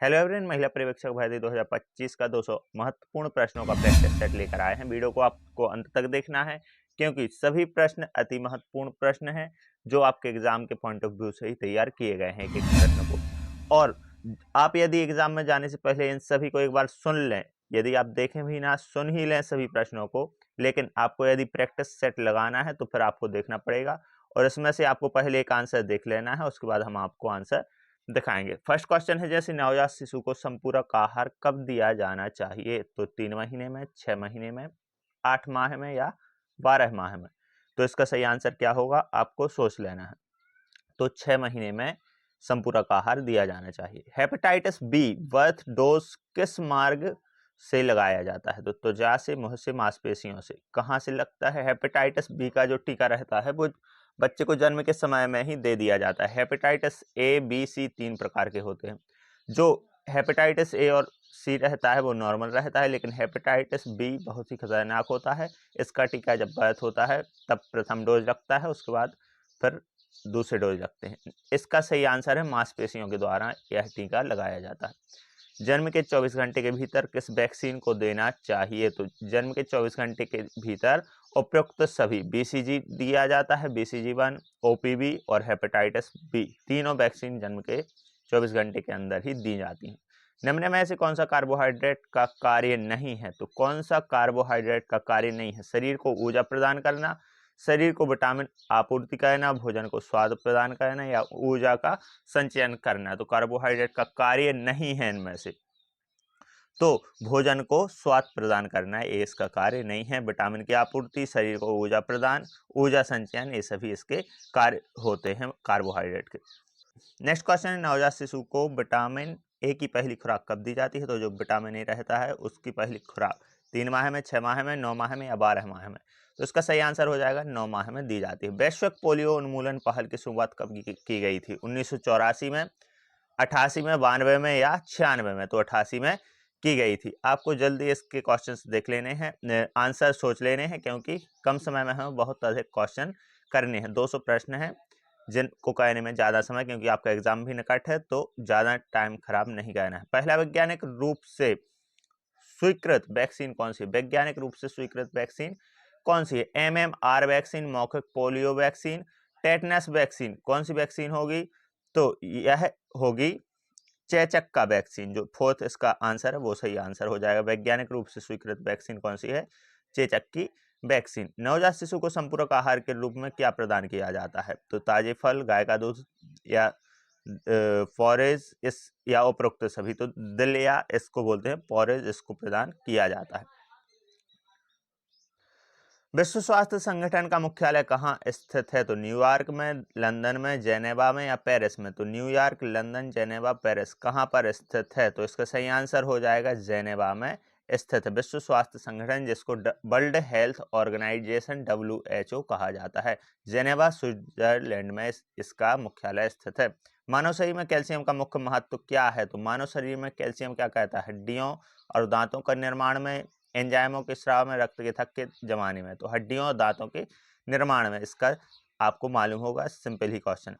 Hello everyone, महिला पर्यवेक्षक भर्ती 2025 का 200 महत्वपूर्ण प्रश्नों का प्रैक्टिस सेट लेकर आए हैं। वीडियो को आपको अंत तक देखना है क्योंकि सभी प्रश्न अति महत्वपूर्ण प्रश्न हैं जो आपके एग्जाम के पॉइंट ऑफ व्यू से ही तैयार किए गए हैं एक एक प्रश्न को। और आप यदि एग्जाम में जाने से पहले इन सभी को एक बार सुन लें, यदि आप देखें भी ना, सुन ही लें सभी प्रश्नों को, लेकिन आपको यदि प्रैक्टिस सेट लगाना है तो फिर आपको देखना पड़ेगा और इसमें से आपको पहले एक आंसर देख लेना है, उसके बाद हम आपको आंसर दिखाएंगे। फर्स्ट क्वेश्चन है, जैसे नवजात शिशु को संपूरक आहार कब दिया जाना चाहिए? तो 3 महीने में, 6 महीने में, 8 माह में या 12 माह में? तो इसका सही आंसर क्या होगा, आपको सोच लेना है। तो 6 महीने में संपूरक आहार दिया जाना चाहिए। हेपेटाइटिस बी बर्थ डोज किस मार्ग से लगाया जाता है? तो त्वचा से, मुंह से, मांसपेशियों से। कहां से लगता है? हेपेटाइटिस बी का जो टीका रहता है वो बच्चे को जन्म के समय में ही दे दिया जाता है। हेपेटाइटिस ए, बी, सी 3 प्रकार के होते हैं। जो हेपेटाइटिस ए और सी रहता है वो नॉर्मल रहता है, लेकिन हेपेटाइटिस बी बहुत ही खतरनाक होता है। इसका टीका जब बर्थ होता है तब प्रथम डोज लगता है, उसके बाद फिर दूसरे डोज लगते हैं। इसका सही आंसर है मांसपेशियों के द्वारा यह टीका लगाया जाता है। जन्म के 24 घंटे के भीतर किस वैक्सीन को देना चाहिए? तो जन्म के 24 घंटे के भीतर उपयुक्त सभी बीसीजी दिया जाता है, BCG1, OPV और हेपेटाइटिस बी। तीनों वैक्सीन जन्म के 24 घंटे के अंदर ही दी जाती हैं। निम्न में से कौन सा कार्बोहाइड्रेट का कार्य नहीं है? तो कौन सा कार्बोहाइड्रेट का कार्य नहीं है? शरीर को ऊर्जा प्रदान करना, शरीर को विटामिन आपूर्ति करना, भोजन को स्वाद प्रदान करना या ऊर्जा का संचयन करना। तो कार्बोहाइड्रेट का कार्य नहीं है इनमें से। तो भोजन को स्वाद प्रदान करना ये इसका कार्य नहीं है। विटामिन की आपूर्ति, शरीर को ऊर्जा प्रदान, ऊर्जा संचयन, ये सभी इसके कार्य होते हैं कार्बोहाइड्रेट के। नेक्स्ट क्वेश्चन है, नवजात शिशु को विटामिन ए की पहली खुराक कब दी जाती है? तो जो विटामिन ए रहता है उसकी पहली खुराक 3 माह में, 6 माह में, 9 माह में या 12 माह में? तो इसका सही आंसर हो जाएगा 9 माह में दी जाती है। वैश्विक पोलियो उन्मूलन पहल की शुरुआत कब की गई थी? 1984 में, 88 में, 92 में या 96 में? तो 88 में की गई थी। आपको जल्दी इसके क्वेश्चंस देख लेने हैं, आंसर सोच लेने हैं, क्योंकि कम समय में हमें बहुत अधिक क्वेश्चन करने हैं। 200 प्रश्न हैं जिनको कहने में ज़्यादा समय, क्योंकि आपका एग्जाम भी निकट है तो ज़्यादा टाइम खराब नहीं करना है। पहला वैज्ञानिक रूप से स्वीकृत वैक्सीन कौन सी? वैज्ञानिक रूप से स्वीकृत वैक्सीन कौन सी है? MMR वैक्सीन, मौखिक पोलियो वैक्सीन, टेटनस वैक्सीन। कौन सी वैक्सीन होगी? तो यह होगी चेचक का वैक्सीन। जो फोर्थ इसका आंसर है वो सही आंसर हो जाएगा। वैज्ञानिक रूप से स्वीकृत वैक्सीन कौन सी है? चेचक की वैक्सीन। नवजात शिशु को संपूरक आहार के रूप में क्या प्रदान किया जाता है? तो ताजे फल, गाय का दूध या फॉरेज, इस या उपरोक्त सभी। तो दलिया इसको बोलते हैं, फॉरेज इसको प्रदान किया जाता है। विश्व स्वास्थ्य संगठन का मुख्यालय कहाँ स्थित है? तो न्यूयॉर्क में, लंदन में, जेनेवा में या पेरिस में? तो न्यूयॉर्क, लंदन, जेनेवा, पेरिस कहाँ पर स्थित है? तो इसका सही आंसर हो जाएगा जेनेवा में स्थित है। विश्व स्वास्थ्य संगठन, जिसको वर्ल्ड हेल्थ ऑर्गेनाइजेशन WHO कहा जाता है, जेनेवा स्विट्जरलैंड में इसका मुख्यालय स्थित है। मानव शरीर में कैल्शियम का मुख्य महत्व क्या है? तो मानव शरीर में कैल्शियम क्या कहता है? हड्डियों और दांतों का निर्माण में, एंजाइमों के स्राव में, रक्त के थक्के के जमाने में। तो हड्डियों और दांतों के निर्माण में, इसका आपको मालूम होगा, सिंपल ही क्वेश्चन।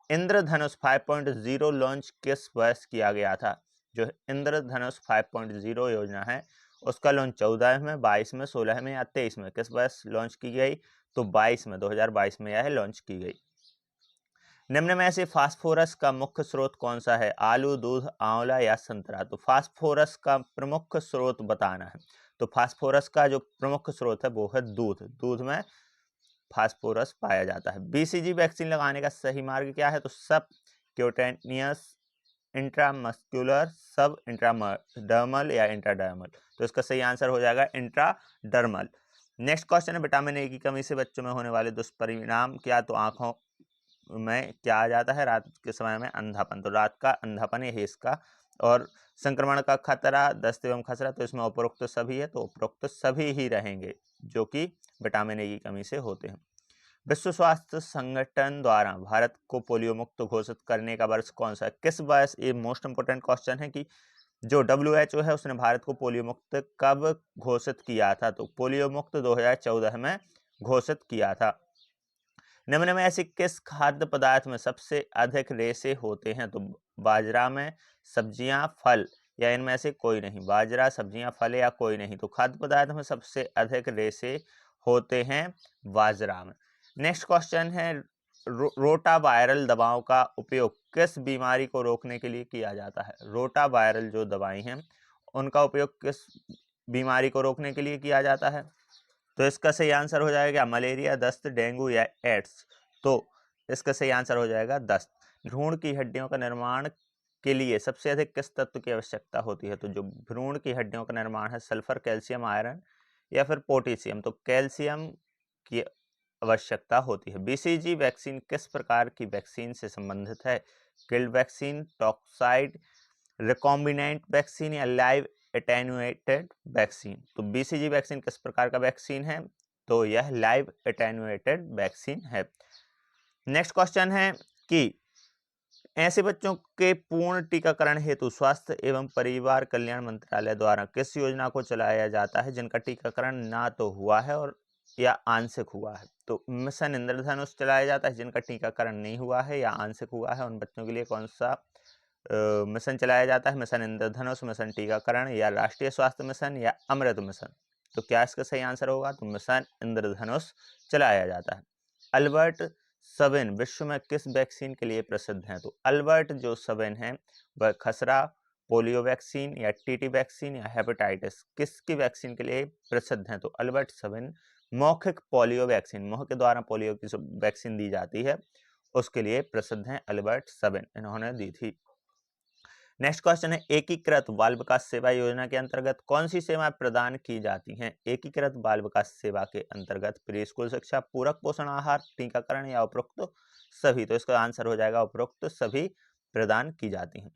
इंद्रधनुष 5.0 लॉन्च किस वर्ष किया गया था? जो इंद्रधनुष 5.0 योजना है उसका लॉन्च 14 में, 22 में, 16 में या 23 में? किस वर्ष लॉन्च की गई? तो 22 में, 2022 में यह लॉन्च की गई। निम्न में से फास्फोरस का मुख्य स्रोत कौन सा है? आलू, दूध, आंवला या संतरा? तो फास्फोरस का प्रमुख स्रोत बताना है। तो फास्फोरस का जो प्रमुख स्रोत है वो है दूध। दूध में फास्फोरस पाया जाता है। BCG वैक्सीन लगाने का सही मार्ग क्या है? तो सब क्यूटेनियस, इंट्रामस्कुलर, सब इंट्राडर्मल या इंट्राडर्मल? तो इसका सही आंसर हो जाएगा इंट्राडर्मल। नेक्स्ट क्वेश्चन है, विटामिन ए की कमी से बच्चों में होने वाले दुष्परिणाम क्या? तो आंखों में क्या आ जाता है? रात के समय में अंधापन। तो रात का अंधापन यही इसका। और संक्रमण का खतरा, दस्त एवं खसरा, तो इसमें उपरोक्त सभी है, तो उपरोक्त सभी ही रहेंगे जो कि विटामिन ए की कमी से होते हैं। विश्व स्वास्थ्य संगठन द्वारा भारत को पोलियो मुक्त घोषित करने का वर्ष कौन सा है? किस वर्ष? ये मोस्ट इंपोर्टेंट क्वेश्चन है कि जो WHO है उसने भारत को पोलियो मुक्त कब घोषित किया था? तो पोलियो मुक्त 2014 में घोषित किया था। निम्न में ऐसे किस खाद्य पदार्थ में सबसे अधिक रेशे होते हैं? तो बाजरा में सब्जियां, फल या इनमें से कोई नहीं। बाजरा, सब्जियां, फल या कोई नहीं। तो खाद्य पदार्थ में सबसे अधिक रेशे होते हैं बाजरा में। नेक्स्ट क्वेश्चन है रोटा वायरल दवाओं का उपयोग किस बीमारी को रोकने के लिए किया जाता है? रोटा वायरल जो दवाई हैं उनका उपयोग किस बीमारी को रोकने के लिए किया जाता है? तो इसका सही आंसर हो जाएगा मलेरिया, दस्त, डेंगू या एड्स। तो इसका सही आंसर हो जाएगा दस्त। भ्रूण की हड्डियों का निर्माण के लिए सबसे अधिक किस तत्व की आवश्यकता होती है? तो जो भ्रूण की हड्डियों का निर्माण है सल्फर, कैल्शियम, आयरन या फिर पोटेशियम। तो कैल्शियम की आवश्यकता होती है। बीसीजी वैक्सीन किस प्रकार की वैक्सीन से संबंधित है? Killed vaccine, toxoid, recombinant vaccine या लाइव एटेन्युएटेड वैक्सीन। तो बीसीजी वैक्सीन किस प्रकार का वैक्सीन है? तो यह लाइव एटेन्युएटेड वैक्सीन है। नेक्स्ट क्वेश्चन है कि ऐसे बच्चों के पूर्ण टीकाकरण हेतु स्वास्थ्य एवं परिवार कल्याण मंत्रालय द्वारा किस योजना को चलाया जाता है जिनका टीकाकरण ना तो हुआ है और या आंशिक हुआ है? तो मिशन इंद्रधनुष चलाया जाता है जिनका टीकाकरण नहीं हुआ है या आंशिक हुआ है। उन बच्चों के लिए कौन सा मिशन चलाया जाता है? मिशन इंद्रधनुष, मिशन टीकाकरण या राष्ट्रीय स्वास्थ्य मिशन या अमृत मिशन। तो क्या इसका सही आंसर होगा? तो मिशन इंद्रधनुष चलाया जाता है। अल्बर्ट सबेन विश्व में किस वैक्सीन के लिए प्रसिद्ध हैं? तो अल्बर्ट जो सबेन है वह खसरा, पोलियो वैक्सीन या टीटी वैक्सीन या हेपेटाइटिस किसकी वैक्सीन के लिए प्रसिद्ध हैं? तो अल्बर्ट सबेन मौखिक पोलियो वैक्सीन, मुंह के द्वारा पोलियो की वैक्सीन दी जाती है उसके लिए प्रसिद्ध हैं अल्बर्ट सबेन, इन्होंने दी थी। नेक्स्ट क्वेश्चन है एकीकृत बाल विकास सेवा योजना के अंतर्गत कौन सी सेवाएं प्रदान की जाती हैं? एकीकृत बाल विकास सेवा के अंतर्गत प्री स्कूल शिक्षा, पूरक पोषण आहार, टीकाकरण या उपरोक्त सभी। तो इसका आंसर हो जाएगा उपरोक्त सभी प्रदान की जाती हैं।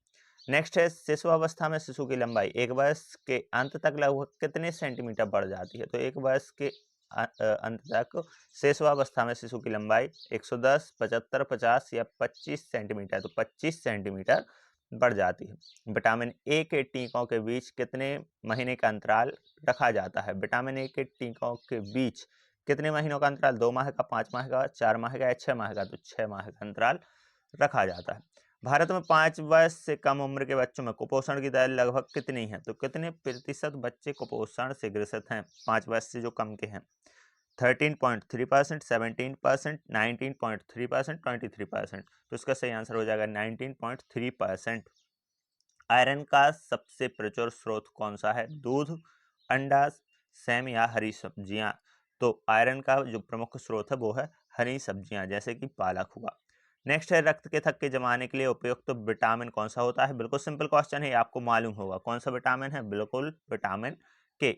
नेक्स्ट है शिशु अवस्था में शिशु की लंबाई एक वर्ष के अंत तक लगभग कितने सेंटीमीटर बढ़ जाती है? तो एक वर्ष के अंत तक शिशुअवस्था में शिशु की लंबाई 110, 75, 50 या 25 सेंटीमीटर। तो 25 सेंटीमीटर बढ़ जाती है। विटामिन ए के टीकों के बीच कितने महीने का अंतराल रखा जाता है? विटामिन ए के टीकों के बीच कितने महीनों का अंतराल? 2 माह का, 5 माह का, 4 माह का या 6 माह का? तो 6 माह का अंतराल रखा जाता है। भारत में 5 वर्ष से कम उम्र के बच्चों में कुपोषण की दर लगभग कितनी है? तो कितने प्रतिशत बच्चे कुपोषण से ग्रसित हैं 5 वर्ष से जो कम के हैं? 13.3%, 17%, 19.3%, 23%। तो इसका सही आंसर हो जाएगा 19.3%। आयरन का सबसे प्रचुर स्रोत कौन सा है? दूध, अंडा, सेम या हरी सब्जियां। तो आयरन का जो प्रमुख स्रोत है वो है हरी सब्जियां जैसे कि पालक हुआ। नेक्स्ट है रक्त के थक्के जमाने के लिए उपयुक्त विटामिन कौन सा होता है? बिल्कुल सिंपल क्वेश्चन है, आपको मालूम होगा कौन सा विटामिन है, बिल्कुल विटामिन के।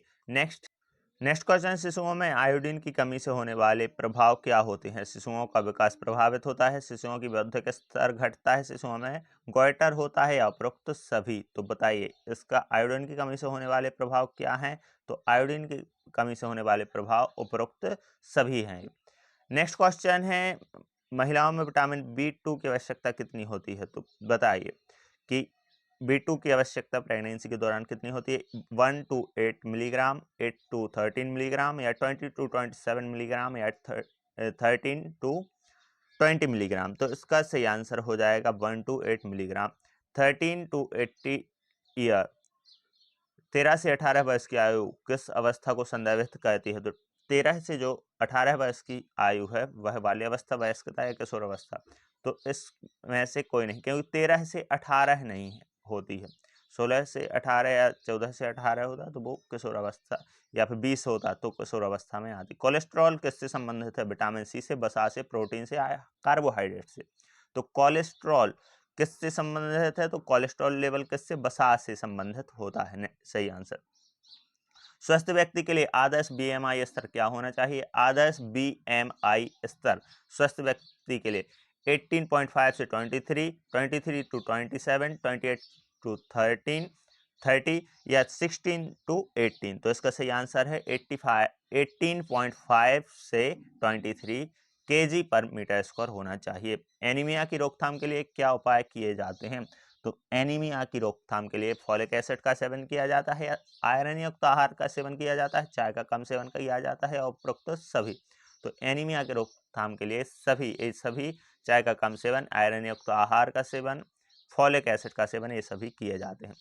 नेक्स्ट क्वेश्चन, शिशुओं में आयोडीन की कमी से होने वाले प्रभाव क्या होते हैं? शिशुओं का विकास प्रभावित होता है, शिशुओं की बौद्धिक स्तर घटता है, शिशुओं में गोइटर होता है या उपरोक्त सभी। तो बताइए इसका आयोडीन की कमी से होने वाले प्रभाव क्या हैं? तो आयोडीन की कमी से होने वाले प्रभाव उपरोक्त सभी हैं। नेक्स्ट क्वेश्चन है महिलाओं में विटामिन B2 की आवश्यकता कितनी होती है? तो बताइए कि B2 की आवश्यकता प्रेगनेंसी के दौरान कितनी होती है? 1 to 8 मिलीग्राम, 8 to 13 मिलीग्राम या 20 to 27 मिलीग्राम या 13 to 20 मिलीग्राम। तो इसका सही आंसर हो जाएगा 1 to 8 मिलीग्राम। 13 to 80 ईयर, 13 से 18 वर्ष की आयु किस अवस्था को संदर्भित करती है? तो 13 से जो 18 वर्ष की आयु है वह बाल्यावस्था, वयस्कता या किशोर अवस्था। तो इसमें से कोई नहीं, क्योंकि 13 से 18 नहीं होती है। 16 से 18 या 14 से 18 होता तो वो किशोर अवस्था, या फिर 20 होता तो किशोर अवस्था में आती। कोलेस्ट्रॉल किससे संबंधित है? विटामिन सी से, वसा से, प्रोटीन से, कार्बोहाइड्रेट से। तो कोलेस्ट्रॉल किससे संबंधित है? तो कोलेस्ट्रॉल लेवल किससे? वसा से संबंधित होता है। सही आंसर। स्वस्थ व्यक्ति के लिए आदर्श BMI स्तर क्या होना चाहिए? आदर्श BMI स्तर स्वस्थ व्यक्ति के लिए 18.5 से 23, 23 to 27, 28 to 13, 30 या 16 to 18। तो इसका सही आंसर है 18.5 से 23 kg पर मीटर स्क्वायर होना चाहिए। एनीमिया की रोकथाम के लिए क्या उपाय किए जाते हैं? तो एनीमिया की रोकथाम के लिए फॉलिक एसिड का सेवन किया जाता है, आयरन युक्त आहार का सेवन किया जाता है, चाय का कम सेवन किया जाता है और उपरोक्त सभी। तो एनीमिया की रोकथाम के लिए सभी चाय का कम सेवन, आयरन युक्त आहार का सेवन, फॉलिक एसिड का सेवन, ये सभी किए जाते हैं।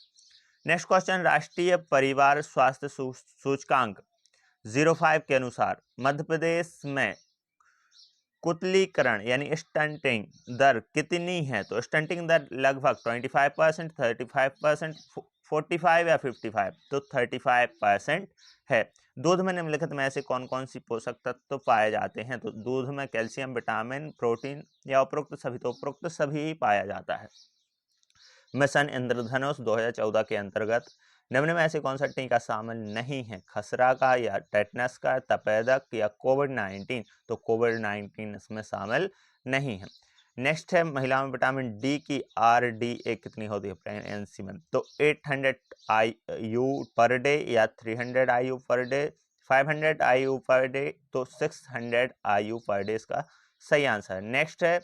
नेक्स्ट क्वेश्चन, राष्ट्रीय परिवार स्वास्थ्य सूचकांक 05 के अनुसार मध्य प्रदेश में कुतलीकरण यानी स्टंटिंग दर कितनी है? तो स्टंटिंग दर लगभग 25%, 35%, 45 या 55, तो 35% है। दूध में निम्नलिखित में से कौन कौन सी पोषक तत्व पाए जाते हैं? तो दूध में कैल्शियम, विटामिन, प्रोटीन या उपरोक्त सभी? तो उपरोक्त सभी ही पाया जाता है। मिशन इंद्रधनुष 2014 के अंतर्गत निम्न में ऐसे कौन सा टीका शामिल नहीं है? खसरा का या टेटनस का, तपेदक या कोविड-19? तो कोविड-19 इसमें शामिल नहीं है। नेक्स्ट है, महिलाओं में विटामिन डी की RDA कितनी होती है प्रेगनेंसी में? तो 800 IU पर डे या 300 IU per day, 500 IU per day, तो 600 IU पर डे इसका सही आंसर है। नेक्स्ट है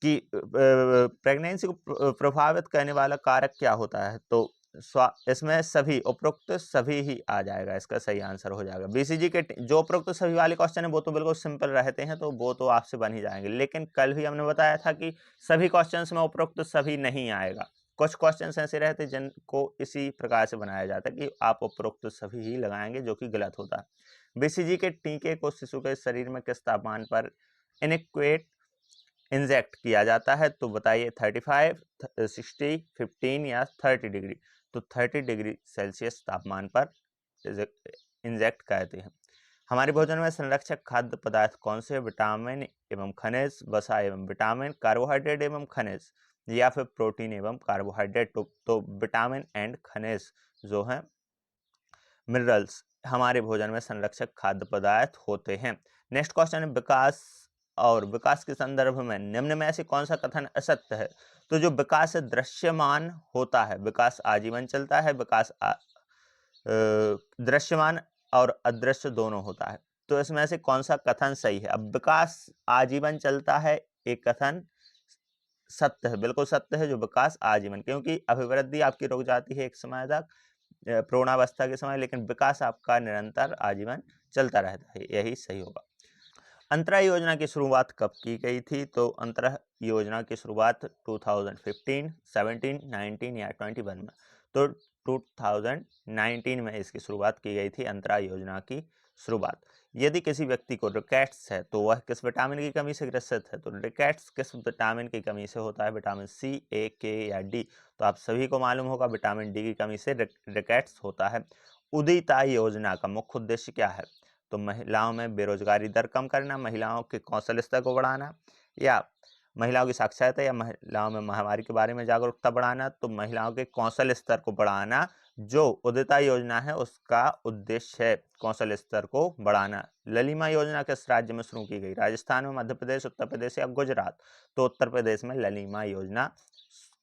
कि प्रेगनेंसी को प्रभावित करने वाला कारक क्या होता है? तो इसमें सभी, उपरोक्त सभी ही आ जाएगा, इसका सही आंसर हो जाएगा। BCG के जो उपरोक्त सभी वाले क्वेश्चन है वो तो बिल्कुल सिंपल रहते हैं, तो वो तो आपसे बन ही जाएंगे, लेकिन कल भी हमने बताया था कि सभी क्वेश्चंस में उपरोक्त सभी नहीं आएगा। कुछ क्वेश्चंस ऐसे रहते जिनको इसी प्रकार से बनाया जाता है कि आप उपरोक्त सभी ही लगाएंगे, जो कि गलत होता है। BCG के टीके को शिशु के शरीर में किस तापमान पर इनिक्वेट इंजेक्ट किया जाता है? तो बताइए, 35, 60, 15 या 30 डिग्री? तो 30 डिग्री सेल्सियस तापमान पर इंजेक्ट करते हैं। हमारे भोजन में संरक्षक खाद्य पदार्थ कौन से? विटामिन एवं खनिज, वसा एवं विटामिन, कार्बोहाइड्रेट एवं खनिज, या फिर प्रोटीन एवं कार्बोहाइड्रेट? तो विटामिन एंड खनिज जो है, मिनरल्स, हमारे भोजन में संरक्षक खाद्य पदार्थ होते हैं। नेक्स्ट क्वेश्चन है, विकास और विकास के संदर्भ में निम्न में से कौन सा कथन असत्य है? तो जो विकास दृश्यमान होता है, विकास आजीवन चलता है, विकास दृश्यमान और अदृश्य दोनों होता है, तो इसमें से कौन सा कथन सही है? अब विकास आजीवन चलता है, एक कथन सत्य है, बिल्कुल सत्य है, जो विकास आजीवन, क्योंकि अभिवृद्धि आपकी रुक जाती है एक समय तक, प्रौढ़ावस्था के समय, लेकिन विकास आपका निरंतर आजीवन चलता रहता है, यही सही होगा। अंतरा योजना की शुरुआत कब की गई थी? तो अंतरा योजना की शुरुआत 2015, 17, 19 या 21 में? तो 2019 में इसकी शुरुआत की गई थी, अंतरा योजना की शुरुआत। यदि किसी व्यक्ति को रिकेट्स है तो वह किस विटामिन की कमी से ग्रसित है? तो रिकेट्स किस विटामिन की कमी से होता है? विटामिन C, A, K या D? तो आप सभी को मालूम होगा, विटामिन D की कमी से रिकेट्स होता है। उदिता योजना का मुख्य उद्देश्य क्या है? तो महिलाओं में बेरोजगारी दर कम करना, महिलाओं के कौशल स्तर को बढ़ाना, या महिलाओं की साक्षरता, या महिलाओं में महामारी के बारे में जागरूकता बढ़ाना? तो महिलाओं के कौशल स्तर को बढ़ाना जो उदिता योजना है उसका उद्देश्य है, कौशल स्तर को बढ़ाना। ललिमा योजना किस राज्य में शुरू की गई? राजस्थान में, मध्य प्रदेश, उत्तर प्रदेश या गुजरात? तो उत्तर प्रदेश में ललिमा योजना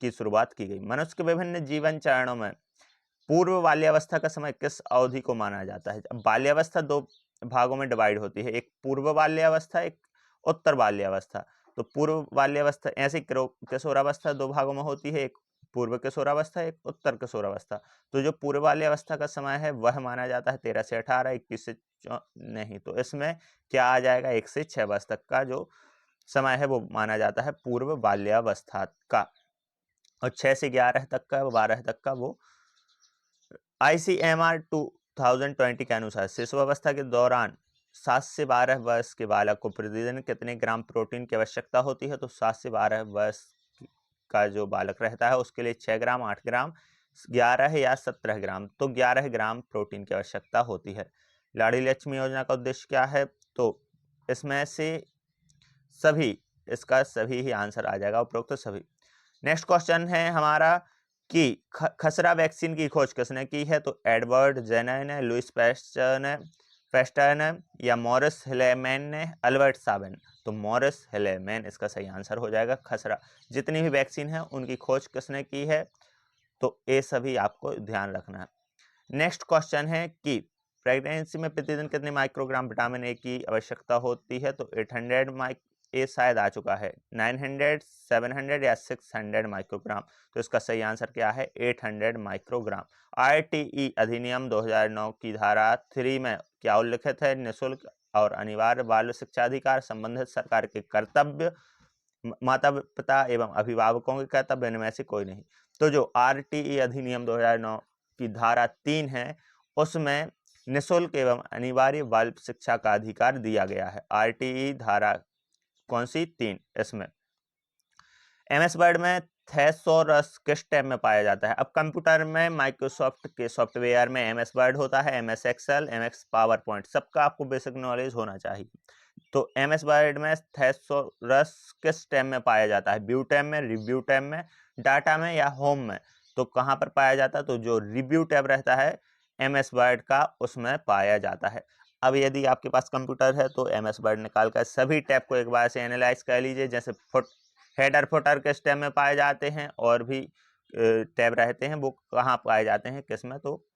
की शुरुआत की गई। मनुष्य के विभिन्न जीवन चरणों में पूर्व बाल्यावस्था का समय किस अवधि को माना जाता है? बाल्यावस्था दो भागों में डिवाइड होती है, एक पूर्व बाल्यावस्था, एक उत्तर बाल्यावस्था। तो पूर्व बाल्यावस्था, ऐसे किशोरावस्था दो भागों में होती है, एक पूर्व किशोरावस्था, एक उत्तर किशोरावस्था। तो जो पूर्व बाल्यावस्था का समय है वह माना जाता है 13 से 18, 21 से नहीं, तो इसमें क्या आ जाएगा, 1 से 6 वर्ष तक का जो समय है वो माना जाता है पूर्व बाल्यावस्था का, और 6 से 11 तक का, 12 तक का वो ICMR 2020 के अनुसार शिशुअवस्था के दौरान 7 से 12 वर्ष के बालक को प्रतिदिन कितने ग्राम प्रोटीन की आवश्यकता होती है? तो 7 से 12 वर्ष का जो बालक रहता है उसके लिए 6 ग्राम, 8 ग्राम, 11 या 17 ग्राम, तो 11 ग्राम प्रोटीन की आवश्यकता होती है। लाड़ी लक्ष्मी योजना का उद्देश्य क्या है? तो इसमें से सभी, इसका सभी ही आंसर आ जाएगा, उपरोक्त सभी। नेक्स्ट क्वेश्चन है हमारा कि खसरा वैक्सीन की खोज किसने की है? तो एडवर्ड जेनर ने, लुइस पैस्टर ने, या मॉरिस हिलेमैन ने, अल्बर्ट साबिन? तो मॉरिस हिलेमैन इसका सही आंसर हो जाएगा। खसरा जितनी भी वैक्सीन है उनकी खोज किसने की है? तो ये सभी आपको ध्यान रखना है। नेक्स्ट क्वेश्चन है कि प्रेगनेंसी में प्रतिदिन कितने माइक्रोग्राम विटामिन ए की आवश्यकता होती है? तो 800 ये शायद आ चुका है, 900, 700 या 600 माइक्रोग्राम? तो इसका सही आंसर क्या है? 800 माइक्रोग्राम। RTE अधिनियम 2009 की धारा 3 में क्या उल्लिखित है? निःशुल्क और अनिवार्य बाल शिक्षा अधिकार, संबंधित सरकार के कर्तव्य, माता पिता एवं अभिभावकों के कर्तव्य इनमें से कोई नहीं। तो जो आरटीई अधिनियम 2009 की धारा 3 है उसमें निःशुल्क एवं अनिवार्य बाल शिक्षा का अधिकार दिया गया है। आरटीई धारा कौन सी? 3। इसमें एमएस वर्ड में थेसोरस किस टैब में पाया जाता है? अब कंप्यूटर में माइक्रोसॉफ्ट के सॉफ्टवेयर में एमएस वर्ड होता है, MS Excel, MS power point, सबका आपको बेसिक नॉलेज होना चाहिए। तो एमएस वर्ड में थेसोरस किस टैब में पाया जाता है? व्यू टैब में, रिव्यू टैब में, डाटा में या होम में? तो कहाँ पर पाया जाता है? तो जो रिव्यू टैब रहता है एमएस वर्ड का उसमें पाया जाता है। अब यदि आपके पास कंप्यूटर है तो एमएस वर्ड निकाल कर सभी टैब को एक बार से एनालाइज कर लीजिए। जैसे हेडर फुटर किस टैब में पाए जाते हैं और भी टैब रहते हैं वो कहाँ पाए जाते हैं किस में, तो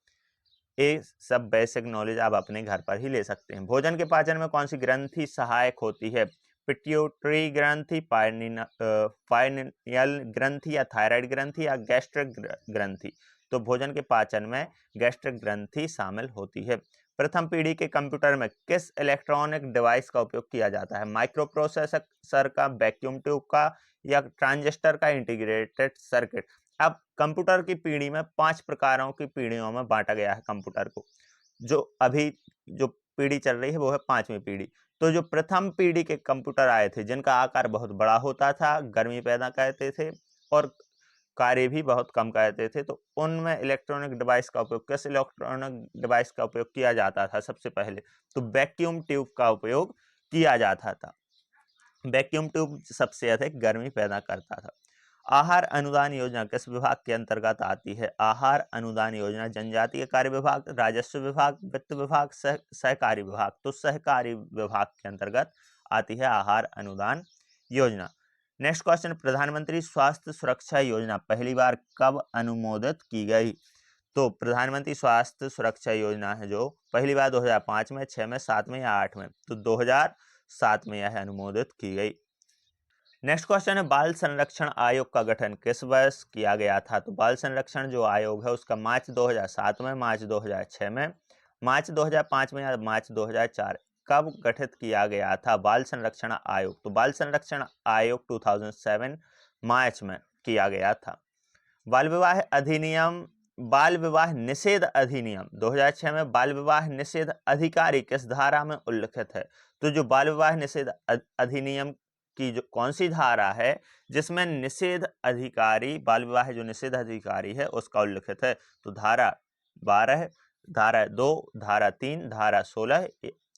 ये सब बेसिक नॉलेज आप अपने घर पर ही ले सकते हैं। भोजन के पाचन में कौन सी ग्रंथि सहायक होती है? पिट्यूटरी ग्रंथि, पाइनियल ग्रंथि या थायराइड ग्रंथि या गैस्ट्रिक ग्रंथि? तो भोजन के पाचन में गैस्ट्रिक ग्रंथि शामिल होती है। प्रथम पीढ़ी के कंप्यूटर में किस इलेक्ट्रॉनिक डिवाइस का उपयोग किया जाता है? माइक्रो प्रोसेसर का, वैक्यूम ट्यूब का या ट्रांजिस्टर का इंटीग्रेटेड सर्किट? अब कंप्यूटर की पीढ़ी में 5 प्रकारों की पीढ़ियों में बांटा गया है कंप्यूटर को। जो अभी जो पीढ़ी चल रही है वो है 5वीं पीढ़ी। तो जो प्रथम पीढ़ी के कंप्यूटर आए थे जिनका आकार बहुत बड़ा होता था, गर्मी पैदा करते थे और कार्य भी बहुत कम करते थे, तो उनमें इलेक्ट्रॉनिक डिवाइस का उपयोग, किस इलेक्ट्रॉनिक डिवाइस का उपयोग किया जाता था? सबसे पहले तो वैक्यूम ट्यूब का उपयोग किया जाता था। वैक्यूम ट्यूब सबसे अधिक गर्मी पैदा करता था। आहार अनुदान योजना किस विभाग के अंतर्गत आती है? आहार अनुदान योजना जनजातीय कार्य विभाग, राजस्व विभाग, वित्त विभाग, सहकारी विभाग? तो सहकारी विभाग के अंतर्गत आती है आहार अनुदान योजना। नेक्स्ट क्वेश्चन, प्रधानमंत्री स्वास्थ्य सुरक्षा योजना पहली बार कब अनुमोदित की गई? तो प्रधानमंत्री स्वास्थ्य सुरक्षा योजना है जो पहली बार 2005 में, 6 में, 7 में या 8 में? तो 2007 में यह अनुमोदित की गई। नेक्स्ट क्वेश्चन है, बाल संरक्षण आयोग का गठन किस वर्ष किया गया था? तो बाल संरक्षण जो आयोग है उसका मार्च 2007 में, मार्च 2006 में, मार्च 2005 में या मार्च 2004? कब गठित किया गया था बाल संरक्षण आयोग? तो बाल संरक्षण आयोग 2007 मार्च में किया गया था। बाल विवाह अधिनियम, बाल विवाह निषेध अधिनियम 2006 में बाल विवाह निषेध अधिकारी किस धारा में उल्लिखित है? तो जो बाल विवाह निषेध अधिनियम की जो कौन सी धारा है जिसमें निषेध अधिकारी, बाल विवाह जो निषेध अधिकारी है उसका उल्लिखित है? तो धारा 12, धारा 2, धारा 3, धारा 16?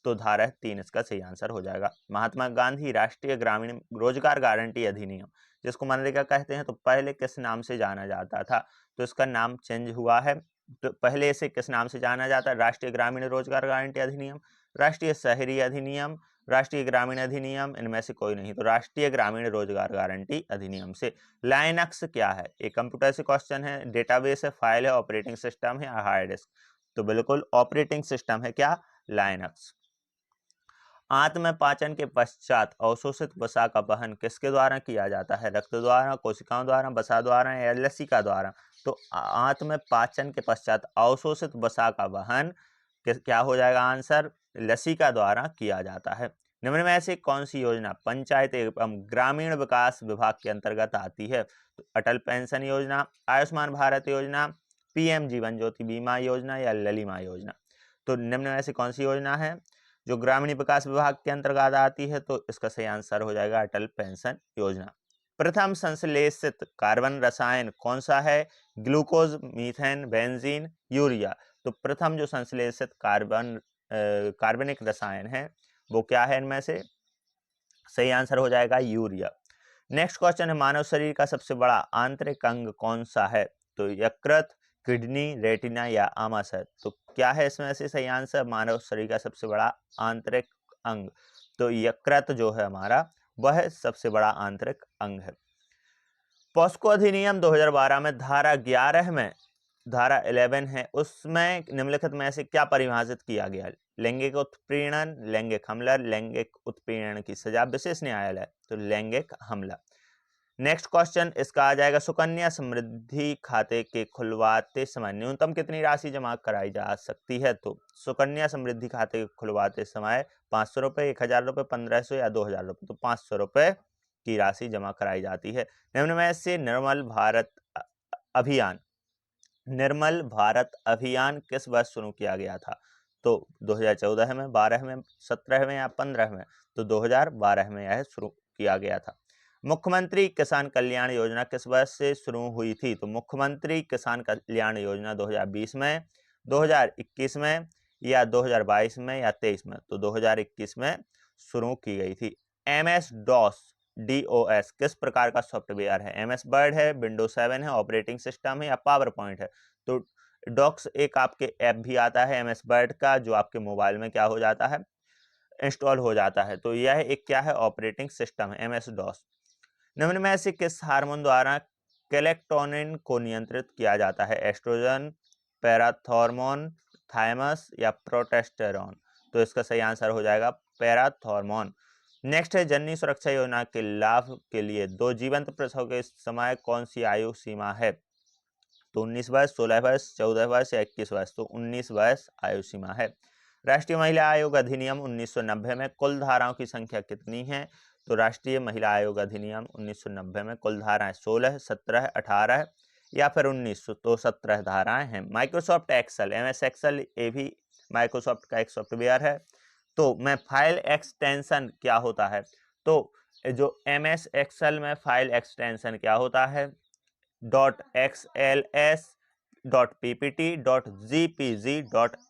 तो धारा 3 इसका सही आंसर हो जाएगा। महात्मा गांधी राष्ट्रीय ग्रामीण रोजगार गारंटी अधिनियम जिसको मनरेगा कहते हैं, तो पहले किस नाम से जाना जाता था? तो इसका नाम चेंज हुआ है। तो पहले इसे किस नाम से जाना जाता है? राष्ट्रीय ग्रामीण रोजगार गारंटी अधिनियम, राष्ट्रीय शहरी अधिनियम, राष्ट्रीय ग्रामीण अधिनियम, इनमें से कोई नहीं। तो राष्ट्रीय ग्रामीण रोजगार गारंटी अधिनियम से। लाइनक्स क्या है? एक कंप्यूटर से क्वेश्चन है, डेटाबेस है, फाइल है, ऑपरेटिंग सिस्टम है या हार्ड डिस्क? तो बिल्कुल ऑपरेटिंग सिस्टम है क्या? लाइनक्स। आंत पाचन के पश्चात अवशोषित वसा का वहन किसके द्वारा किया जाता है? रक्त द्वारा, कोशिकाओं द्वारा, वसा द्वारा या लसिका द्वारा? तो आंत में पाचन के पश्चात अवशोषित वसा का वहन क्या हो जाएगा आंसर? लसिका द्वारा किया जाता है। निम्न में से कौन सी योजना पंचायत एवं ग्रामीण विकास विभाग के अंतर्गत आती है? तो अटल पेंशन योजना, आयुष्मान भारत योजना, पीएम जीवन ज्योति बीमा योजना या ललिमा योजना? तो निम्न में से कौन सी योजना है जो ग्रामीण विकास विभाग के अंतर्गत आती है? तो इसका सही आंसर हो जाएगा अटल पेंशन योजना। प्रथम संश्लेषित कार्बन रसायन कौन सा है? Glucose, methane, benzene, urea? तो प्रथम जो संश्लेषित कार्बनिक रसायन है वो क्या है इनमें से? सही आंसर हो जाएगा यूरिया। नेक्स्ट क्वेश्चन है, मानव शरीर का सबसे बड़ा आंतरिक अंग कौन सा है? तो यकृत, किडनी, रेटिना या आमाशय? तो क्या है इसमें से सही आंसर? मानव शरीर का सबसे बड़ा आंतरिक अंग तो यकृत जो है हमारा वह सबसे बड़ा आंतरिक अंग है। पॉस्को अधिनियम 2012 में धारा 11 में, धारा 11 है उसमें निम्नलिखित में से क्या परिभाषित किया गया? लैंगिक उत्पीड़न, लैंगिक हमला, लैंगिक उत्पीड़न की सजा, विशेष न्यायालय? तो लैंगिक हमला। नेक्स्ट क्वेश्चन इसका आ जाएगा, सुकन्या समृद्धि खाते के खुलवाते समय न्यूनतम कितनी राशि जमा कराई जा सकती है? तो सुकन्या समृद्धि खाते के खुलवाते समय 500 रुपये, 1000 रुपये, 1500 या 2000 रुपये? तो 500 रुपये की राशि जमा कराई जाती है। निम्न में से निर्मल भारत अभियान किस वर्ष शुरू किया गया था? तो 2014 में, 12 में, 17 में या 15 में? तो 2012 में यह शुरू किया गया था। मुख्यमंत्री किसान कल्याण योजना किस वर्ष से शुरू हुई थी? तो मुख्यमंत्री किसान कल्याण योजना 2020 में, 2021 में या 2022 में या 23 में? तो 2021 में शुरू की गई थी। MS DOS किस प्रकार का सॉफ्टवेयर है? MS वर्ड है, विंडोज 7 है, ऑपरेटिंग सिस्टम है या पावर पॉइंट है? तो डॉक्स एक आपके ऐप भी आता है MS वर्ड का, जो आपके मोबाइल में क्या हो जाता है, इंस्टॉल हो जाता है। तो यह एक क्या है, ऑपरेटिंग सिस्टम है, MS DOS। निम्न में से किस हार्मोन द्वारा कैलेक्टोनिन को नियंत्रित किया जाता है? एस्ट्रोजन, पैराथॉर्मोन, थाइमस या प्रोटेस्टेरॉन? तो इसका सही आंसर हो जाएगा पैराथॉर्मोन। नेक्स्ट है, जननी सुरक्षा योजना के लाभ के लिए 2 जीवंत प्रसव के समय कौन सी आयु सीमा है? तो 19 वर्ष, 16 वर्ष, 14 वर्ष या 21 वर्ष? तो 19 वर्ष आयु सीमा है। राष्ट्रीय महिला आयोग अधिनियम 1990 में कुल धाराओं की संख्या कितनी है? तो राष्ट्रीय महिला आयोग अधिनियम 1990 में कुल धाराएं 16, 17, 18 या फिर 19। तो 17 धाराएं हैं। माइक्रोसॉफ्ट एक्सेल, MS एक्सेल, ये भी माइक्रोसॉफ्ट का एक सॉफ्टवेयर है। तो मैं फाइल एक्सटेंशन क्या होता है? तो जो MS एक्सेल में फाइल एक्सटेंशन क्या होता है? .xls, .ppt, .gpg,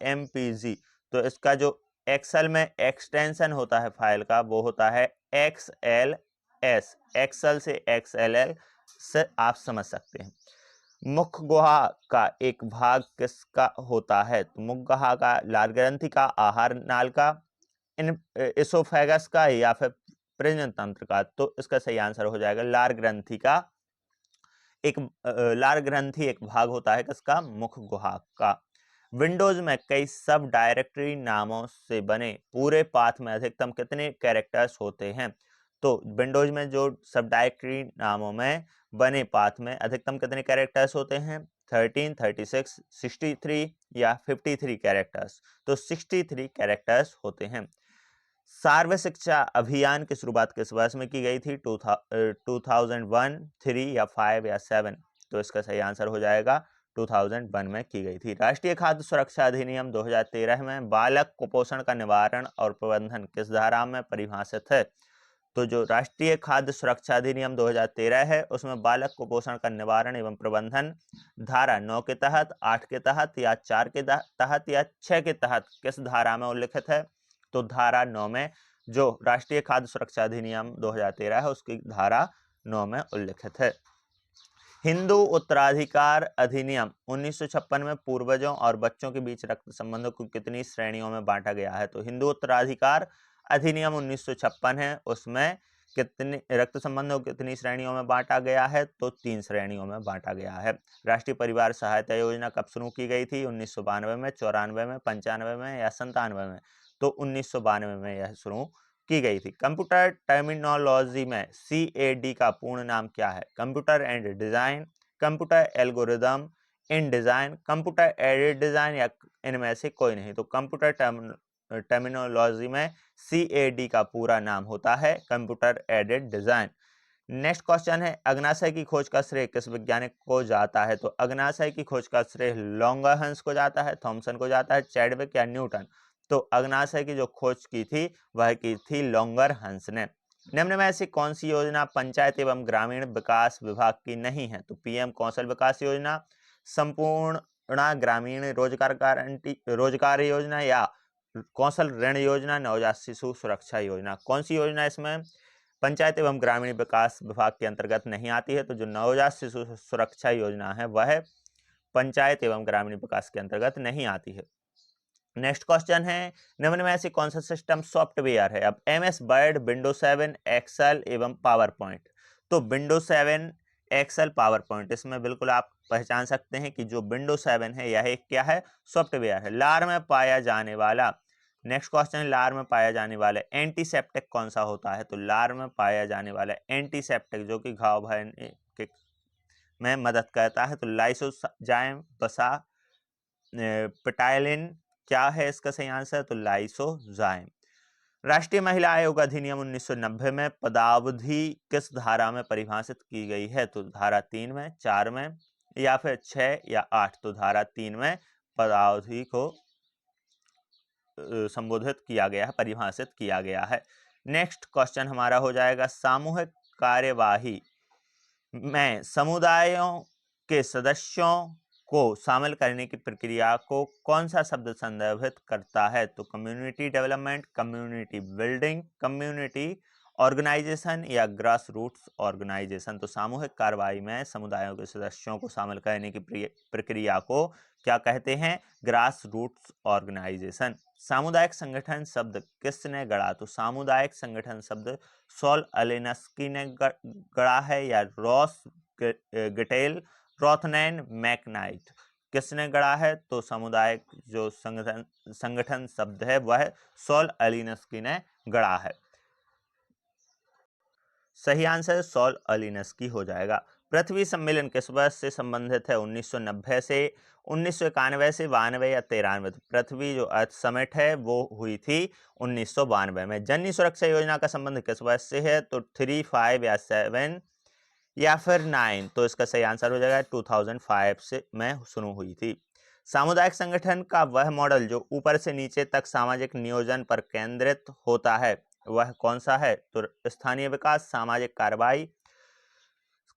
.mpg। तो इसका जो एक्सेल में एक्सटेंशन होता है फाइल का, वो होता है XLS। एक्सेल से XLL से आप समझ सकते हैं। मुख गुहा का एक भाग किसका होता है? तो मुख गुहा का लार ग्रंथि का, आहार नाल का, इसोफेगस का या फिर प्रजनन तंत्र का? तो इसका सही आंसर हो जाएगा लार ग्रंथि का। एक लार ग्रंथि एक भाग होता है किसका? मुख गुहा का। विंडोज में कई सब डायरेक्टरी नामों से बने पूरे पाथ में अधिकतम कितने कैरेक्टर्स होते हैं? तो विंडोज में जो सब डायरेक्टरी नामों में बने पाथ में अधिकतम कितने कैरेक्टर्स होते हैं? 13, 36, 63 या 53 कैरेक्टर्स? तो 63 कैरेक्टर्स होते हैं। सर्व शिक्षा अभियान की शुरुआत किस वर्ष में की गई थी? 2001, 3 या 5 या 7? तो इसका सही आंसर हो जाएगा 2001 में की गई थी। राष्ट्रीय खाद्य सुरक्षा अधिनियम 2013 में बालक कुपोषण का निवारण और प्रबंधन किस धारा में परिभाषित है? तो जो राष्ट्रीय खाद्य सुरक्षा अधिनियम 2013 है, उसमें बालक कुपोषण का निवारण एवं प्रबंधन धारा 9 के तहत, 8 के तहत या 4 के तहत या 6 के तहत किस धारा में उल्लिखित है? तो धारा 9 में, जो राष्ट्रीय खाद्य सुरक्षा अधिनियम 2013 है उसकी धारा 9 में उल्लिखित है। हिंदू उत्तराधिकार अधिनियम 1956 में पूर्वजों और बच्चों के बीच रक्त संबंधों को कितनी श्रेणियों में बांटा गया है? तो हिंदू उत्तराधिकार अधिनियम 1956 है, उसमें कितने रक्त संबंधों को कितनी श्रेणियों में बांटा गया है? तो 3 श्रेणियों में बांटा गया है। राष्ट्रीय परिवार सहायता योजना कब शुरू की गई थी? 1992 में, 94 में, 95 में या 97 में? तो 1992 में यह शुरू की गई थी। कंप्यूटर टर्मिनोलॉजी में CAD का पूर्ण नाम क्या है? Computer and design, computer algorithm in design, computer aided design या इनमें से कोई नहीं? तो कंप्यूटर टर्मिनोलॉजी में CAD का पूरा नाम होता है computer aided design. Next question है, अग्नाशय की खोज का श्रेय किस वैज्ञानिक को जाता है? तो अग्नाशय की खोज का श्रेय लॉन्गरहंस को जाता है, थॉमसन को जाता है, चैडविक या न्यूटन? तो अग्नाशय की जो खोज की थी वह की थी लॉन्गरहंस ने। निम्न में ऐसी कौन सी योजना पंचायत एवं ग्रामीण विकास विभाग की नहीं है? तो PM कौशल विकास योजना, संपूर्ण ग्रामीण रोजगार गारंटी रोजगार योजना या कौशल ऋण योजना, नवजात शिशु सुरक्षा योजना? कौन सी योजना इसमें पंचायत एवं ग्रामीण विकास विभाग के अंतर्गत नहीं आती है? तो जो नवजात शिशु सुरक्षा योजना है वह पंचायत एवं ग्रामीण विकास के अंतर्गत नहीं आती है। नेक्स्ट क्वेश्चन है, निम्न में से कौन सा सिस्टम सॉफ्टवेयर है? अब MS वर्ड, विंडोज 7, एक्सेल एवं पावर पॉइंट। तो विंडोज 7, एक्सेल, पावर पॉइंट, इसमें बिल्कुल आप पहचान सकते हैं कि जो विंडोज 7 है यह एक क्या है? सॉफ्टवेयर है। लार में पाया जाने वाला, नेक्स्ट क्वेश्चन, लार में पाया जाने वाला एंटीसेप्टिक कौन सा होता है? तो लार में पाया जाने वाला एंटीसेप्टिक जो कि घाव भरने में मदद करता है, तो लाइसोजाइम, बसा, पिटाइलिन, क्या है इसका सही आंसर? तो लाइसोजाइम। राष्ट्रीय महिला आयोग अधिनियम 1990 में पदावधि किस धारा में परिभाषित की गई है? तो धारा 3 में, 4 में या फिर 6 या 8। तो धारा 3 में पदावधि को संबोधित किया गया है, परिभाषित किया गया है। नेक्स्ट क्वेश्चन हमारा हो जाएगा, सामूहिक कार्यवाही में समुदायों के सदस्यों को शामिल करने की प्रक्रिया को कौन सा शब्द संदर्भित करता है? तो community development, community building, community organisation या ग्रास रूट्स ऑर्गेनाइजेशन। तो सामूहिक कार्रवाई में समुदायों के सदस्यों को शामिल करने की प्रक्रिया को क्या कहते हैं? Grass roots organisation. सामुदायिक संगठन शब्द किसने गढ़ा? तो सामुदायिक संगठन शब्द सॉल अलिनस्की ने गढ़ा है या रॉस गिटेल रोथनैन मैकनाइट किसने गढ़ा है? तो सामुदायिक जो संगठन शब्द है वह सॉल अलिनस्की ने गढ़ा है। सही आंसर सॉल अलिनस्की हो जाएगा। पृथ्वी सम्मेलन किस वर्ष से संबंधित है? 1990 से, 1991 से, 92 या 93। तो पृथ्वी जो अर्थ समिट है वो हुई थी 1992 में। जननी सुरक्षा योजना का संबंध किस वर्ष से है? तो 3, 5 या 7 या फिर 9। तो इसका सही आंसर हो जाएगा 2005 से में शुरू हुई थी। सामुदायिक संगठन का वह मॉडल जो ऊपर से नीचे तक सामाजिक नियोजन पर केंद्रित होता है वह कौन सा है? तो स्थानीय विकास, सामाजिक कार्रवाई,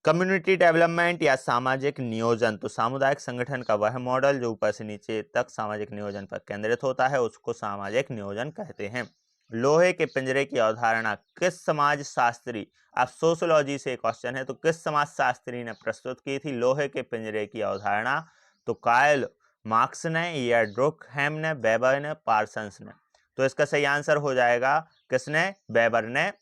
कम्युनिटी डेवलपमेंट या सामाजिक नियोजन। तो सामुदायिक संगठन का वह मॉडल जो ऊपर से नीचे तक सामाजिक नियोजन पर केंद्रित होता है उसको सामाजिक नियोजन कहते हैं। लोहे के पिंजरे की अवधारणा किस समाज शास्त्री, अब सोशियोलॉजी से क्वेश्चन है, तो किस समाज शास्त्री ने प्रस्तुत की थी लोहे के पिंजरे की अवधारणा? तो कार्ल मार्क्स ने या ड्रुकहैम ने, वेबर ने, पार्सन्स ने। तो इसका सही आंसर हो जाएगा किसने? वेबर ने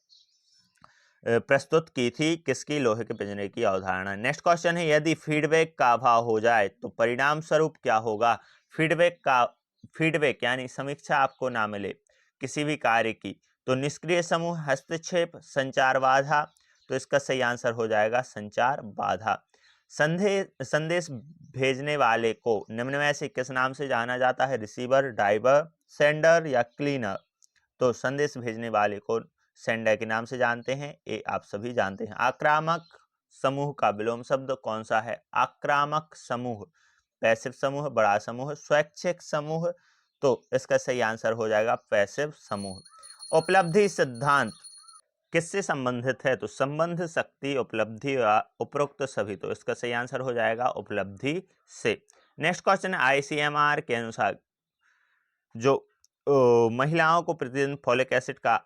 प्रस्तुत की थी किसकी? लोहे के पिंजरे की अवधारणा। नेक्स्ट क्वेश्चन है, यदि फीडबैक का अभाव हो जाए तो परिणाम स्वरूप क्या होगा? फीडबैक यानी समीक्षा आपको ना मिले किसी भी कार्य की तो निष्क्रिय समूह, हस्तक्षेप, संचार बाधा। तो इसका सही आंसर हो जाएगा संचार बाधा। संदेश भेजने वाले को निम्न में से किस नाम से जाना जाता है? रिसीवर, ड्राइवर, सेंडर या क्लीनर। तो संदेश भेजने वाले को सेंडर के नाम से जानते हैं, ये आप सभी जानते हैं। आक्रामक समूह का विलोम शब्द कौन सा है? आक्रामक समूह, पैसिव समूह, बड़ा समूह, स्वैच्छिक समूह। तो इसका सही आंसर हो जाएगा पैसिव समूह। उपलब्धि सिद्धांत किससे संबंधित है? तो संबंध, शक्ति, उपलब्धि या उपरोक्त सभी। तो इसका सही आंसर हो जाएगा उपलब्धि से। नेक्स्ट क्वेश्चन है, आईसीएमआर के अनुसार जो महिलाओं को प्रतिदिन फोलिक एसिड का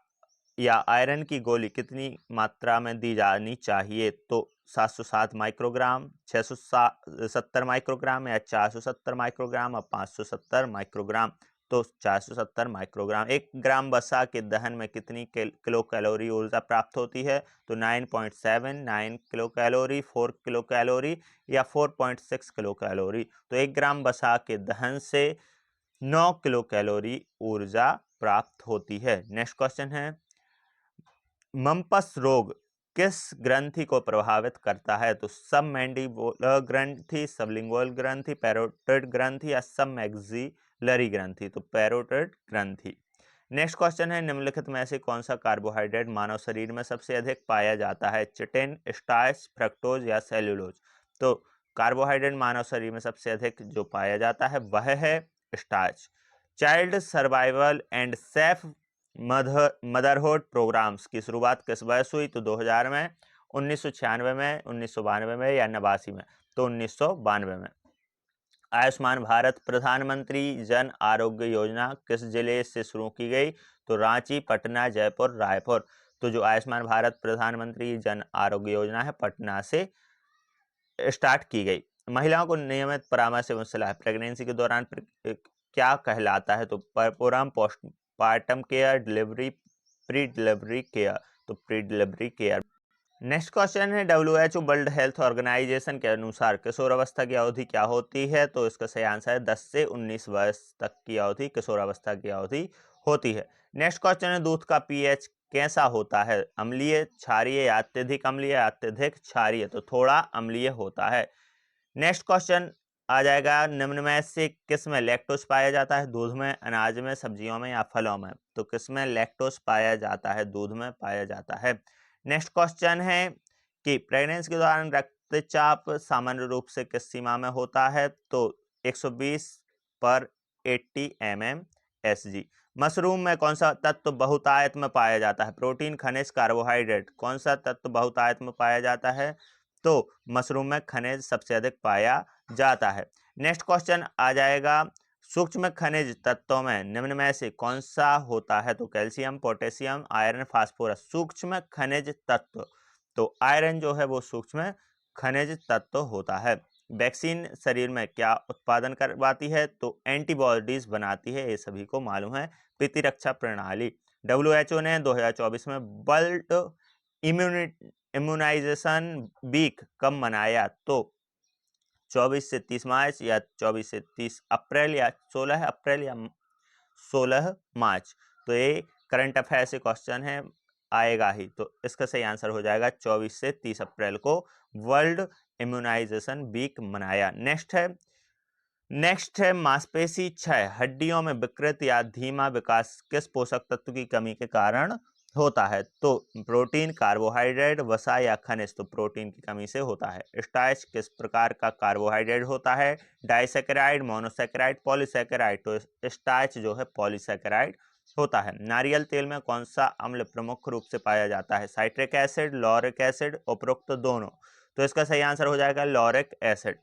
या आयरन की गोली कितनी मात्रा में दी जानी चाहिए? तो 707 माइक्रोग्राम, 670 माइक्रोग्राम या 470 माइक्रोग्राम और 570 माइक्रोग्राम। तो 470 माइक्रोग्राम। 1 ग्राम वसा के दहन में कितनी किलो कैलोरी ऊर्जा प्राप्त होती है? तो 9.79 किलो कैलोरी, 4 किलो कैलोरी या 4.6 किलो कैलोरी। तो 1 ग्राम वसा के दहन से 9 किलो कैलोरी ऊर्जा प्राप्त होती है। नेक्स्ट क्वेश्चन है, मम्पस रोग किस ग्रंथि को प्रभावित करता है? तो सब मैंडिबुलर ग्रंथि, सबलिंगुअल ग्रंथि, पैरोटिड ग्रंथि या सब मैक्सिलरी ग्रंथि। तो पैरोटिड ग्रंथि। नेक्स्ट क्वेश्चन है, निम्नलिखित में से कौन सा कार्बोहाइड्रेट मानव शरीर में सबसे अधिक पाया जाता है? चिटिन, स्टार्च, फ्रक्टोज या सेल्यूलोज। तो कार्बोहाइड्रेट मानव शरीर में सबसे अधिक जो पाया जाता है वह है starch. Child survival and safe motherhood programmes की शुरुआत किस वर्ष हुई? तो 2000 में, 1996 में, 1992 में या 89 में। तो 1992 में। आयुष्मान भारत प्रधानमंत्री जन आरोग्य योजना किस जिले से शुरू की गई? तो रांची, पटना, जयपुर, रायपुर। तो जो आयुष्मान भारत प्रधानमंत्री जन आरोग्य योजना है पटना से स्टार्ट की गई। महिलाओं को नियमित परामर्श एवं सलाह प्रेगनेंसी के दौरान क्या कहलाता है? तो puerperium, postmortem care, delivery, pre delivery care. तो pre delivery care. Next question है, WHO वर्ल्ड हेल्थ ऑर्गेनाइजेशन के अनुसार किशोरावस्था की अवधि क्या होती है? तो इसका सही आंसर है 10 से 19 वर्ष तक की अवधि किशोरावस्था की अवधि होती है। नेक्स्ट क्वेश्चन है, दूध का पीएच कैसा होता है? अम्लीय, क्षारीय या अत्यधिक अम्लीय, अत्यधिक क्षारीय। तो थोड़ा अम्लीय होता है। नेक्स्ट क्वेश्चन, आ जाएगा निम्न में से किस में लैक्टोज पाया जाता है? दूध में, अनाज में, सब्जियों में या फलों में? तो किस में लैक्टोज पाया जाता है? दूध में पाया जाता है। नेक्स्ट क्वेश्चन है कि प्रेगनेंसी के दौरान रक्तचाप सामान्य रूप से किस सीमा में होता है? तो 120 पर 80 mmHg। मशरूम में कौन सा तत्व बहुतायत में पाया जाता है? प्रोटीन, खनिज, कार्बोहाइड्रेट। कौन सा तत्व बहुतायत में पाया जाता है? तो मशरूम में खनिज सबसे अधिक पाया जाता है। नेक्स्ट क्वेश्चन आ जाएगा सूक्ष्म खनिज तत्वों में निम्न में से कौन सा होता है? तो कैल्शियम, पोटेशियम, आयरन, फास्फोरस। सूक्ष्म खनिज तत्व, तो आयरन जो है वो सूक्ष्म खनिज तत्व होता है। वैक्सीन शरीर में क्या उत्पादन करवाती है? तो एंटीबॉडीज बनाती है, ये सभी को मालूम है। प्रतिरक्षा प्रणाली। WHO ने 2024 में वर्ल्ड इम्यूनाइजेशन वीक कब मनाया? तो 24 से 30 मार्च या 24 से 30 अप्रैल या 16 अप्रैल या 16 मार्च। तो ये करंट अफेयर से क्वेश्चन है, आएगा ही। तो इसका सही आंसर हो जाएगा 24 से 30 अप्रैल को वर्ल्ड इम्यूनाइजेशन वीक मनाया। नेक्स्ट है मांसपेशी क्षय हड्डियों में विकृत या धीमा विकास किस पोषक तत्व की कमी के कारण होता है? तो प्रोटीन, कार्बोहाइड्रेट, वसा या खनिज। तो प्रोटीन की कमी से होता है। स्टार्च किस प्रकार का कार्बोहाइड्रेट होता है? Disaccharide, monosaccharide, polysaccharide. तो स्टार्च जो है पॉलीसेकेराइड होता है। नारियल तेल में कौन सा अम्ल प्रमुख रूप से पाया जाता है? साइट्रिक एसिड, लॉरिक एसिड, उपरोक्त दोनों। तो इसका सही आंसर हो जाएगा लॉरिक एसिड।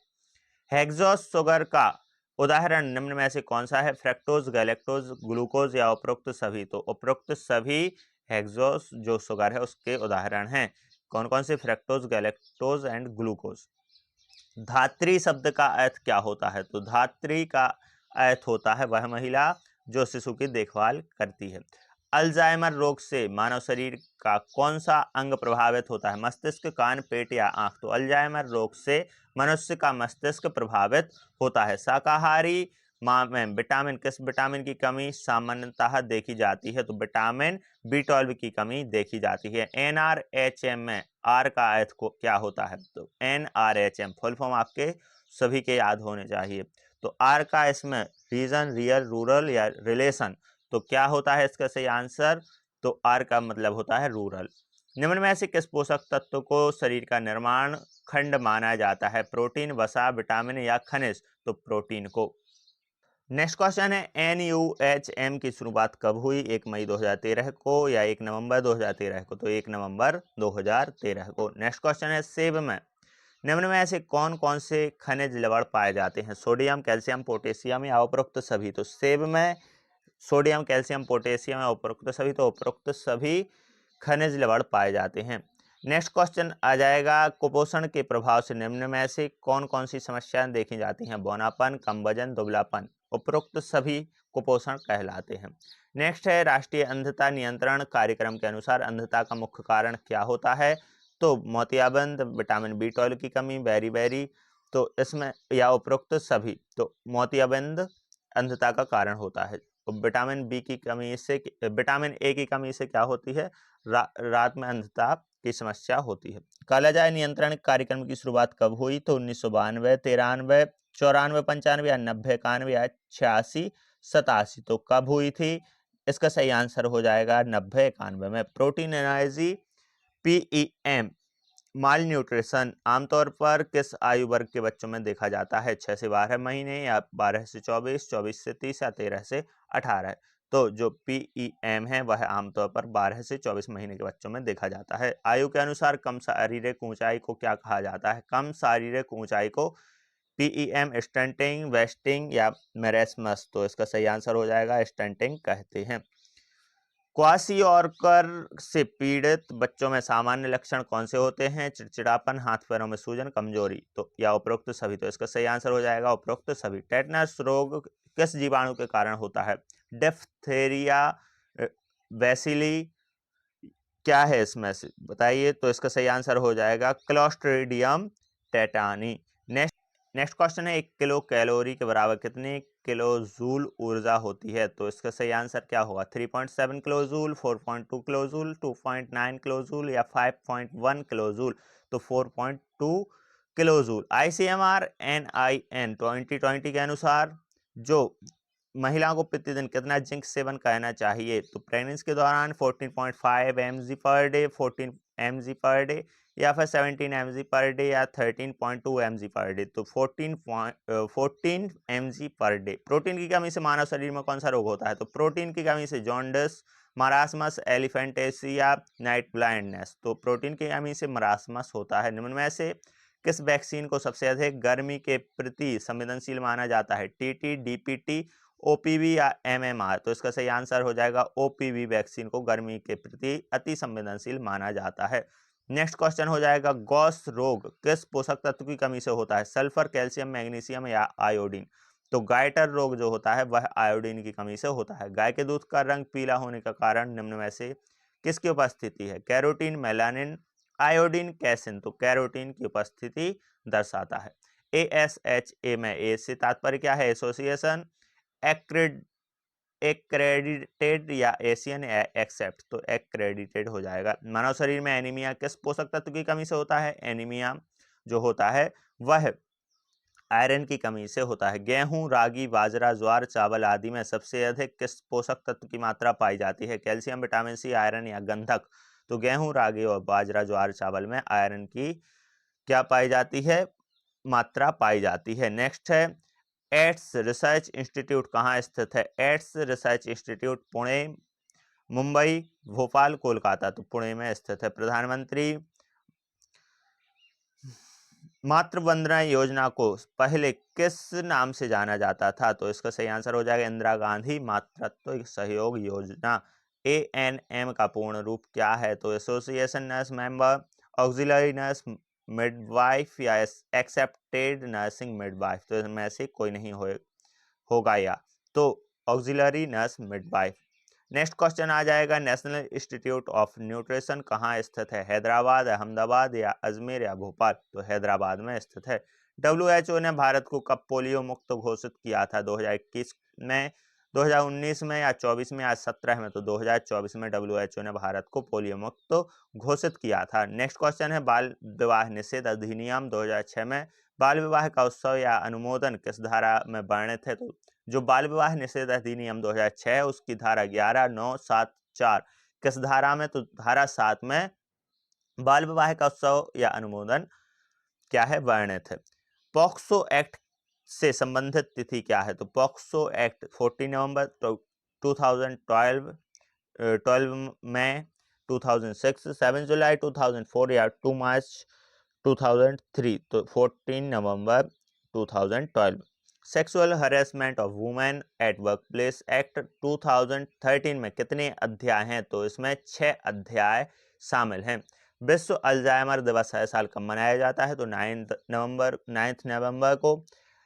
हेक्सोस शुगर का उदाहरण निम्न में से कौन सा है? फ्रक्टोज, गैलेक्टोज, ग्लूकोज या उपरोक्त सभी। तो उपरोक्त सभी हेक्सोस जो शुगर है उसके उदाहरण हैं। कौन कौन से? Fructose, galactose and glucose. धात्री शब्द का अर्थ क्या होता है? तो धात्री का अर्थ होता है वह महिला जो शिशु की देखभाल करती है। अल्जाइमर रोग से मानव शरीर का कौन सा अंग प्रभावित होता है? मस्तिष्क, कान, पेट या आंख। तो अल्जाइमर रोग से मनुष्य का मस्तिष्क प्रभावित होता है। शाकाहारी मां में विटामिन किस विटामिन की कमी सामान्यतः देखी जाती है? तो विटामिन B12 की कमी देखी जाती है। NRHM में आर का अर्थ को क्या होता है? तो NRHM फुल फॉर्म आपके सभी के याद होने चाहिए। तो आर का इसमें रीजन, रियल, रूरल या रिलेशन। तो क्या होता है इसका सही आंसर? तो आर का मतलब होता है रूरल। निम्न में से किस पोषक तत्व को शरीर का निर्माण खंड माना जाता है? प्रोटीन, वसा, विटामिन या खनिज। तो प्रोटीन को। नेक्स्ट क्वेश्चन है NUHM की शुरुआत कब हुई? 1 मई 2013 को या 1 नवंबर 2013 को? तो 1 नवंबर 2013 को। नेक्स्ट क्वेश्चन है सेब में निम्न में से कौन कौन से खनिज लवण पाए जाते हैं? सोडियम, कैल्शियम, पोटेशियम या उपरोक्त सभी। तो सेब में सोडियम, कैल्शियम, पोटेशियम या उपरोक्त सभी। तो उपरोक्त सभी खनिज लवण पाए जाते हैं। नेक्स्ट क्वेश्चन आ जाएगा कुपोषण के प्रभाव से निम्न में से कौन कौन सी समस्याएं देखी जाती हैं? बौनापन, कम वजन, दुबलापन। उपरोक्त सभी कुपोषण कहलाते हैं। नेक्स्ट है राष्ट्रीय अंधता नियंत्रण कार्यक्रम के अनुसार अंधता का मुख्य कारण क्या होता है? तो मोतियाबिंद, विटामिन B12 की कमी, बेरी। तो इसमें या उपरोक्त सभी। तो मोतियाबिंद अंधता का कारण होता है। तो विटामिन B की कमी से, विटामिन A की कमी से क्या होती है? रात में अंधता की समस्या होती है। कालाजार नियंत्रण कार्यक्रम की शुरुआत कब हुई? तो 1992, 93, 94, 95 या 90, 91 या 86, 87। तो कब हुई थी? इसका सही आंसर हो जाएगा 90, 91 में। प्रोटीन एनर्जी PEM माल न्यूट्रिशन आमतौर पर किस आयु वर्ग के बच्चों में देखा जाता है? 6 से 12 महीने या 12 से 24, 24 से 30 या 13 से 18। तो जो PEM है वह आमतौर पर 12 से 24 महीने के बच्चों में देखा जाता है। आयु के अनुसार कम शारीरिक ऊंचाई को क्या कहा जाता है? कम शारीरिक ऊंचाई को PEM स्टंटिंग, वेस्टिंग या मेरेस्मस। तो इसका सही आंसर हो जाएगा स्टंटिंग कहते हैं। क्वाशियोर्कर से पीड़ित बच्चों में सामान्य लक्षण कौन से होते हैं? चिड़चिड़ापन, हाथ पैरों में सूजन, कमजोरी। तो या उपरोक्त सभी। तो इसका सही आंसर हो जाएगा उपरोक्त सभी। टेटनस रोग किस जीवाणु के कारण होता है? डिप्थेरिया, बैसिली, क्या है इसमें से बताइए? तो इसका सही आंसर हो जाएगा क्लोस्ट्रीडियम टेटानी। नेक्स्ट क्वेश्चन है 1 किलो कैलोरी के बराबर कितने किलो जूल ऊर्जा होती है? तो इसका सही आंसर क्या होगा? 3.7 kilo joule, 4.2 kilo joule, 2.9 kilo joule या 5.1 किलो जूल। तो 4.2 किलो जूल। ICMR NIN 2020 के अनुसार जो महिला को प्रतिदिन कितना जिंक सेवन करना चाहिए, तो प्रेगनेंसी के दौरान 14.5 mg per day, 14 mg per day, या फिर 17 mg पर डे, या 13.2 mg पर डे। तो 14 mg पर डे। प्रोटीन की कमी से मानव शरीर में कौन सा रोग होता है, तो प्रोटीन की कमी से जॉन्डिस, मरासमस, एलिफेंटेसिया, नाइट ब्लाइंडनेस। तो प्रोटीन की कमी से मरासमस होता है। निम्न में से किस वैक्सीन को सबसे अधिक गर्मी के प्रति संवेदनशील माना जाता है, टीटी, डीपीटी, ओपीवी या एमएमआर। तो इसका सही आंसर हो जाएगा ओपीवी वैक्सीन को गर्मी के प्रति अति संवेदनशील माना जाता है। नेक्स्ट क्वेश्चन हो जाएगा, गॉस रोग किस पोषक तत्व की कमी से होता है, सल्फर, कैल्शियम, मैग्नीशियम या आयोडीन। तो गाइटर रोग जो होता है वह आयोडीन की कमी से होता है। गाय के दूध का रंग पीला होने का कारण निम्न में से किसकी उपस्थिति है, कैरोटीन, मेलानिन, आयोडीन, कैसिन। तो कैरोटीन की उपस्थिति दर्शाता है। ASHA में ए से तात्पर्य क्या है, एसोसिएशन, एक्रेडिटेड या एशियन एक्सेप्ट। तो एक्रेडिटेड हो जाएगा। मानव शरीर में एनीमिया किस पोषक तत्व की कमी से होता है, एनीमिया जो होता है वह आयरन की कमी से होता है। गेहूं, रागी, बाजरा, ज्वार, चावल आदि में सबसे अधिक किस पोषक तत्व की मात्रा पाई जाती है, कैल्शियम, विटामिन सी, आयरन या गंधक। तो गेहूं, रागी और बाजरा, ज्वार, चावल में आयरन की क्या पाई जाती है, मात्रा पाई जाती है। नेक्स्ट है, एड्स रिसर्च इंस्टीट्यूट कहाँ स्थित है, ads research institute Pune, Mumbai, Bhopal, Kolkata. तो पुणे में स्थित है। प्रधानमंत्री मातृ वंदना योजना को पहले किस नाम से जाना जाता था, तो इसका सही आंसर हो जाएगा इंदिरा गांधी मातृत्व सहयोग योजना। ANM का पूर्ण रूप क्या है, तो association nurse member, auxiliary nurse midwife या एक्सेप्टेड नर्सिंग मिडवाइफ। तो इनमें से कोई नहीं होगा या तो auxiliary nurse midwife. Next question आ जाएगा, नेशनल इंस्टीट्यूट ऑफ न्यूट्रिशन कहाँ स्थित है, हैदराबाद, अहमदाबाद या अजमेर या भोपाल। तो हैदराबाद में स्थित है। WHO ने भारत को कब पोलियो मुक्त घोषित किया था, 2021 में, 2019 में या 24 में या 17 में। तो 2024 में WHO ने भारत को पोलियो मुक्त घोषित किया था। नेक्स्ट क्वेश्चन है, बाल विवाह निषेध अधिनियम 2006 में बाल विवाह का उत्सव या अनुमोदन किस धारा में वर्णित है। तो जो बाल विवाह निषेध अधिनियम 2006 है उसकी धारा 11, 9, 7, 4 किस धारा में, तो धारा 7 में बाल विवाह का उत्सव या अनुमोदन क्या है, वर्णित है। पॉक्सो एक्ट से संबंधित तिथि क्या है, तो पॉक्सो एक्ट 14 नवंबर 2012, 12 मई 2006, 7 जुलाई 2004 या 2 मार्च 2003। तो 14 नवंबर 2012। Sexual harassment of women at workplace act 2013 में कितने अध्याय हैं, तो इसमें 6 अध्याय शामिल हैं। विश्व अल्जाइमर दिवस हर साल कब मनाया जाता है, तो 9 नवंबर को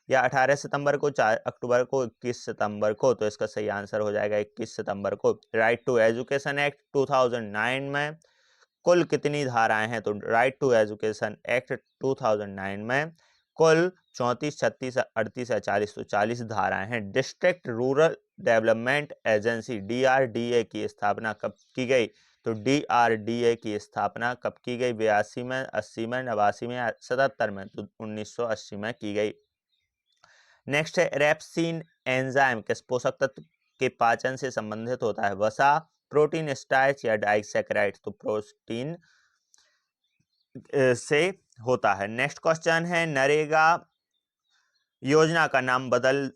या 18 सितंबर को, 4 अक्टूबर को, 21 सितंबर को। तो इसका सही आंसर हो जाएगा 21 सितंबर को। राइट टू एजुकेशन एक्ट 2009 में कुल कितनी धाराएं हैं, तो राइट टू एजुकेशन एक्ट 2009 में कुल 34, 36, 38 या 40। तो 40 धाराएं हैं। District rural development agency DRDA की स्थापना कब की गई, तो DRDA की स्थापना कब की गई, 82 में, 80 में, 89 में या 77 में। तो 1980 में की गई। नेक्स्ट है, रेप्सिन एंजाइम किस पोषक तत्व के पाचन से संबंधित होता है, वसा, प्रोटीन, स्टार्च या डाइसैकेराइड। तो प्रोटीन से होता है। नेक्स्ट क्वेश्चन है, नरेगा योजना का नाम बदल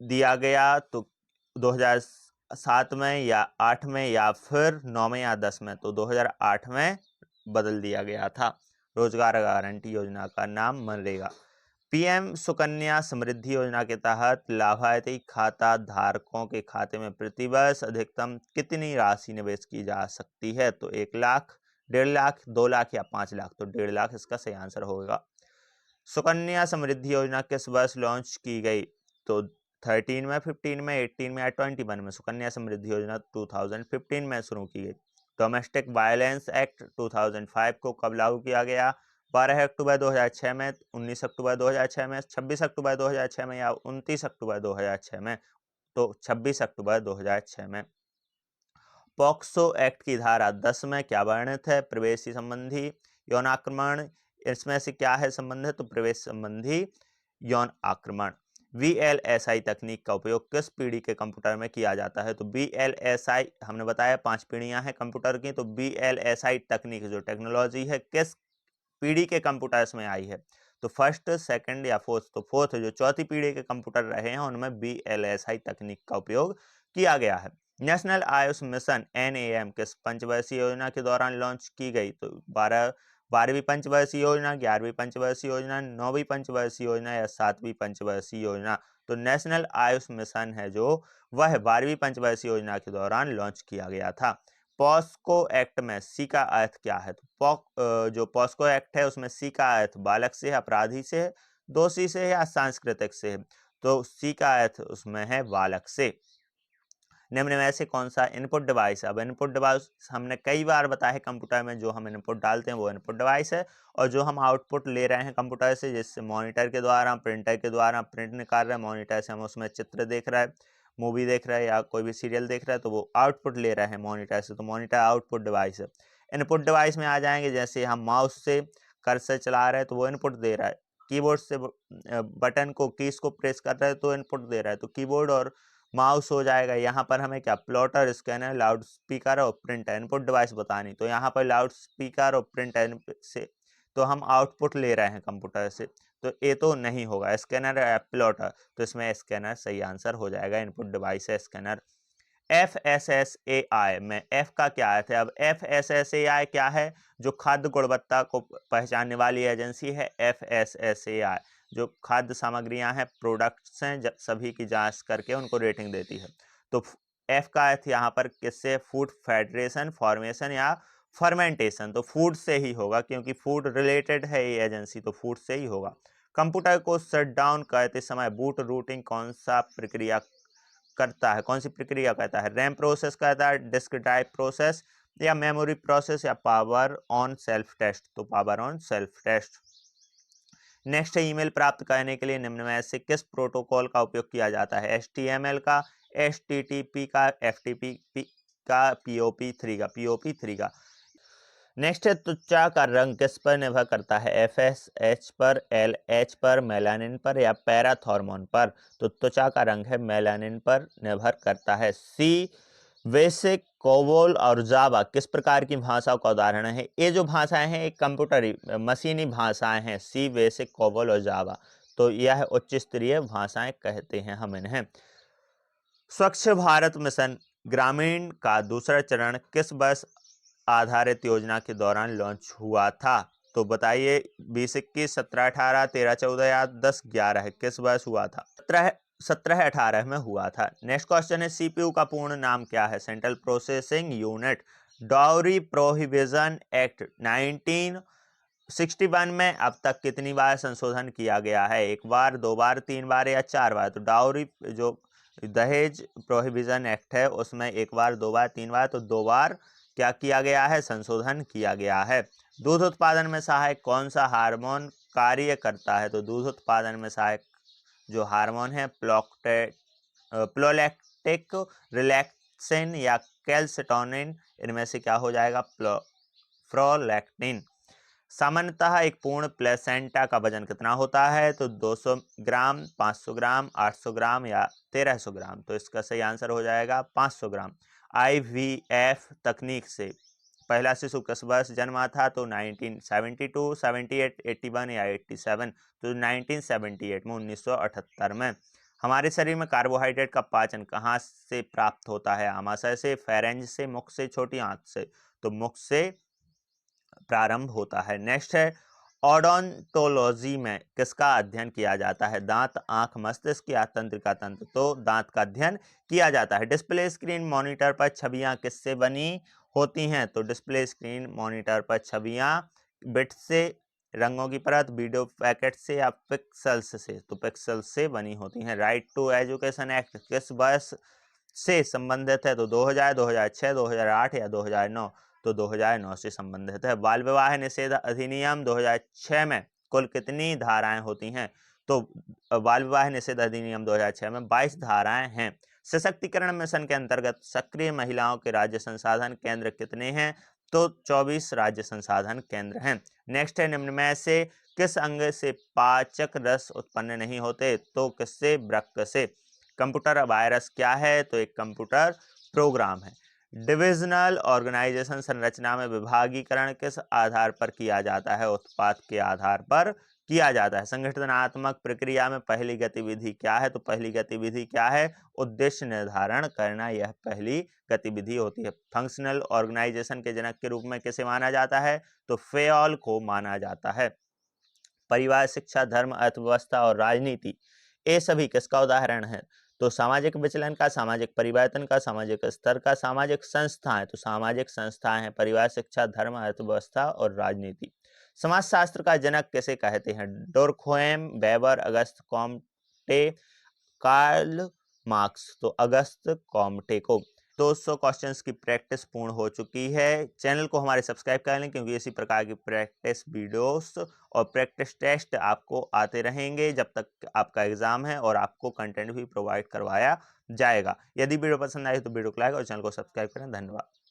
दिया गया, तो 2007 में या 8 में या फिर 9 में या 10 में। तो 2008 में बदल दिया गया था। रोजगार गारंटी योजना का नाम मनरेगा। PM सुकन्या समृद्धि योजना के तहत लाभार्थी खाता धारकों के खाते में प्रतिवर्ष अधिकतम कितनी राशि निवेश की जा सकती है, तो 1 लाख, 1.5 लाख, 2 लाख या 5 लाख। तो 1.5 लाख इसका सही आंसर होगा। सुकन्या समृद्धि योजना किस वर्ष लॉन्च की गई, तो 13 में, 15 में, 18 में या 21 में। सुकन्या समृद्धि योजना 2015 में शुरू की गई। डोमेस्टिक वायलेंस एक्ट 2005 को कब लागू किया गया, 12 अक्टूबर 2006 में, 19 अक्टूबर 2006 में, 26 अक्टूबर 2006 में या 29 अक्टूबर 2006 में। तो 26 अक्टूबर 2006 में। पॉक्सो एक्ट की धारा 10 में क्या वर्णित है, प्रवेशी संबंधी यौनाक्रमण, इसमें से क्या है संबंध है, तो प्रवेश संबंधी यौन आक्रमण। VLSI तकनीक का उपयोग किस पीढ़ी के कंप्यूटर में किया जाता है, तो VLSI हमने बताया 5 पीढ़ियां हैं कंप्यूटर की, तो VLSI तकनीक जो टेक्नोलॉजी है किस पीढ़ी के कंप्यूटर्स में आई है, तो फर्स्ट, सेकंड या फोर्थ, तो फोर्थ जो चौथी पीढ़ी के कंप्यूटर रहे हैं उनमें VLSI तकनीक का उपयोग किया गया है। नेशनल आयुष मिशन NAM किस पंचवर्षीय योजना के दौरान लॉन्च की गई, तो 12वीं पंचवर्षीय योजना, 11वीं पंचवर्षीय योजना, 9वीं पंचवर्षीय योजना या 7वीं पंचवर्षीय योजना, तो नेशनल आयुष मिशन है जो वह 12वीं पंचवर्षीय योजना के दौरान लॉन्च किया गया था। पॉस्को एक्ट में सी का अर्थ क्या है, तो जो पॉस्को एक्ट है उसमें सी का अर्थ बालक से, अपराधी से, दोषी से या सांस्कृतिक से है, तो सी का अर्थ उसमें है बालक से। निम्न में से कौन सा इनपुट डिवाइस है, अब इनपुट डिवाइस हमने कई बार बताया है कंप्यूटर में जो हम इनपुट डालते हैं वो इनपुट डिवाइस है, और जो हम आउटपुट ले रहे हैं कंप्यूटर से, जैसे मॉनिटर के द्वारा, प्रिंटर के द्वारा प्रिंट निकाल रहे हैं, मॉनिटर से हम उसमें चित्र देख रहे हैं, मूवी देख रहे हैं या कोई भी सीरियल देख रहे हैं, तो वो आउटपुट ले रहे हैं मॉनिटर से, तो मॉनिटर आउटपुट डिवाइस है। इनपुट डिवाइस में आ जाएंगे, जैसे हम माउस से कर्सर चला रहे हैं तो वो इनपुट दे रहा है, कीबोर्ड से बटन को, कीज को प्रेस कर रहे हैं तो इनपुट दे रहा है, तो कीबोर्ड और माउस हो जाएगा। यहाँ पर हमें क्या, प्लॉटर, स्कैनर, लाउड स्पीकर और प्रिंटर इनपुट डिवाइस बतानी, तो यहाँ पर लाउड स्पीकर और प्रिंटर से तो हम आउटपुट ले रहे हैं कंप्यूटर से, तो ये तो नहीं होगा। स्कैनर या प्लॉटर, तो इसमें स्कैनर सही आंसर हो जाएगा, इनपुट डिवाइस है स्कैनर। FSSAI में F का क्या अर्थ है, अब FSSAI क्या है, जो खाद्य गुणवत्ता को पहचानने वाली एजेंसी है FSSAI, जो खाद्य सामग्रियां हैं, प्रोडक्ट्स हैं, सभी की जांच करके उनको रेटिंग देती है। तो F का अर्थ यहाँ पर किससे, फूड फेडरेशन, फॉर्मेशन या फर्मेंटेशन, तो फूड से ही होगा क्योंकि फूड रिलेटेड है ये एजेंसी, तो फूड से ही होगा। कंप्यूटर को शट डाउन करते समय बूट रूटिंग कौन सा प्रक्रिया करता है, कौन सी प्रक्रिया कहता है, रैम प्रोसेस कहता है, डिस्क ड्राइव प्रोसेस या मेमोरी प्रोसेस या पावर ऑन सेल्फ टेस्ट, तो power on self test. Next है, ईमेल प्राप्त करने के लिए निम्न में से किस प्रोटोकॉल का उपयोग किया जाता है, HTML का, HTTP का, FTP का, POP3 का। नेक्स्ट है, त्वचा का रंग किस पर निर्भर करता है, FSH पर, LH पर, मेलानिन पर या पैराथॉर्मोन पर, तो त्वचा का रंग है मेलानिन पर निर्भर करता है। सी, बेसिक, कोबोल और जावा किस प्रकार की भाषाओं का उदाहरण है, ये जो भाषाएं हैं एक कंप्यूटरी मशीनी भाषाएं हैं, सी, बेसिक, कोबोल और जावा, तो यह उच्च स्तरीय भाषाएं कहते हैं हम इन्हें। स्वच्छ भारत मिशन ग्रामीण का दूसरा चरण किस वर्ष आधारित योजना के दौरान लॉन्च हुआ था, तो बताइए 2021, 17-18, 13-14 या 10-11 है, किस वर्ष हुआ था, 17-18 में हुआ था। नेक्स्ट क्वेश्चन है, CPU का पूर्ण नाम क्या है, central processing unit. Dowry prohibition act 1961 में अब तक कितनी बार संशोधन किया गया है, एक बार, 2 बार, 3 बार या 4 बार, तो डाउरी जो दहेज प्रोहिबिशन एक्ट है उसमें 1 बार, 2 बार, 3 बार, तो 2 बार क्या किया गया है, संशोधन किया गया है। दूध उत्पादन में सहायक कौन सा हार्मोन कार्य करता है, तो दूध उत्पादन में सहायक जो हार्मोन है प्रोलैक्टिक, रिलैक्सिन या कैल्सिटोनिन, इनमें से क्या हो जाएगा, प्रोलैक्टिन। सामान्यतः एक पूर्ण प्लेसेंटा का वजन कितना होता है, तो 200 ग्राम, 500 ग्राम, 800 ग्राम या 1300 ग्राम, तो इसका सही आंसर हो जाएगा 500 ग्राम। IVF तकनीक से पहला शिशु किस वर्ष जन्मा था, तो 1972, 78, 81 या 87, तो 1978 में, 1978 में। हमारे शरीर में कार्बोहाइड्रेट का पाचन कहाँ से प्राप्त होता है, आमाशय से, फेरेंज से, मुख से, छोटी आंत से, तो मुख से प्रारंभ होता है। नेक्स्ट है, ओडोंटोलॉजी में किसका अध्ययन किया जाता है, दांत, आंख, मस्तिष्क या तंत्रिका तंत्र, तो दांत का अध्ययन किया जाता है। डिस्प्ले स्क्रीन मॉनिटर पर छवियां किससे बनी होती हैं, तो डिस्प्ले स्क्रीन मॉनिटर पर छवियां बिट से, रंगों की परत, वीडियो पैकेट से या पिक्सल्स से, तो पिक्सल्स से बनी होती हैं। राइट टू एजुकेशन एक्ट किस वर्ष से संबंधित है, तो 2000, 2006, 2008 या 2009, तो 2009 से संबंधित है। बाल विवाह निषेध अधिनियम 2006 में कुल कितनी धाराएं होती हैं, तो बाल विवाह निषेध अधिनियम 2006 में 22 धाराएं हैं। सशक्तिकरण मिशन के अंतर्गत सक्रिय महिलाओं के राज्य संसाधन केंद्र कितने हैं, तो 24 राज्य संसाधन केंद्र हैं। नेक्स्ट है, निम्न में से किस अंग से पाचक रस उत्पन्न नहीं होते? तो किससे? वृक्क से। कंप्यूटर वायरस क्या है? तो एक कंप्यूटर प्रोग्राम है। डिविजनल ऑर्गेनाइजेशन संरचना में विभागीकरण किस आधार पर किया जाता है? उत्पाद के आधार पर किया जाता है। संगठनात्मक प्रक्रिया में पहली गतिविधि क्या है? तो पहली गतिविधि क्या है? उद्देश्य निर्धारण करना, यह पहली गतिविधि होती है। फंक्शनल ऑर्गेनाइजेशन के जनक के रूप में किसे माना जाता है? तो फेयोल को माना जाता है। परिवार, शिक्षा, धर्म, अर्थव्यवस्था और राजनीति, ये सभी किसका उदाहरण है? तो सामाजिक विचलन का, सामाजिक परिवर्तन का, सामाजिक स्तर का, सामाजिक संस्थाएं। तो सामाजिक संस्थाएं हैं परिवार, शिक्षा, धर्म, अर्थव्यवस्था और राजनीति। समाजशास्त्र का जनक किसे कहते हैं? डोर्खोएम, वेबर, अगस्त कॉम्टे, कार्ल मार्क्स। तो अगस्त कॉम्टे को। 200 क्वेश्चंस की प्रैक्टिस पूर्ण हो चुकी है। चैनल को हमारे सब्सक्राइब कर लें, क्योंकि इसी प्रकार की प्रैक्टिस वीडियोस और प्रैक्टिस टेस्ट आपको आते रहेंगे जब तक आपका एग्जाम है, और आपको कंटेंट भी प्रोवाइड करवाया जाएगा। यदि वीडियो पसंद आए तो वीडियो को लाइक और चैनल को सब्सक्राइब करें। धन्यवाद।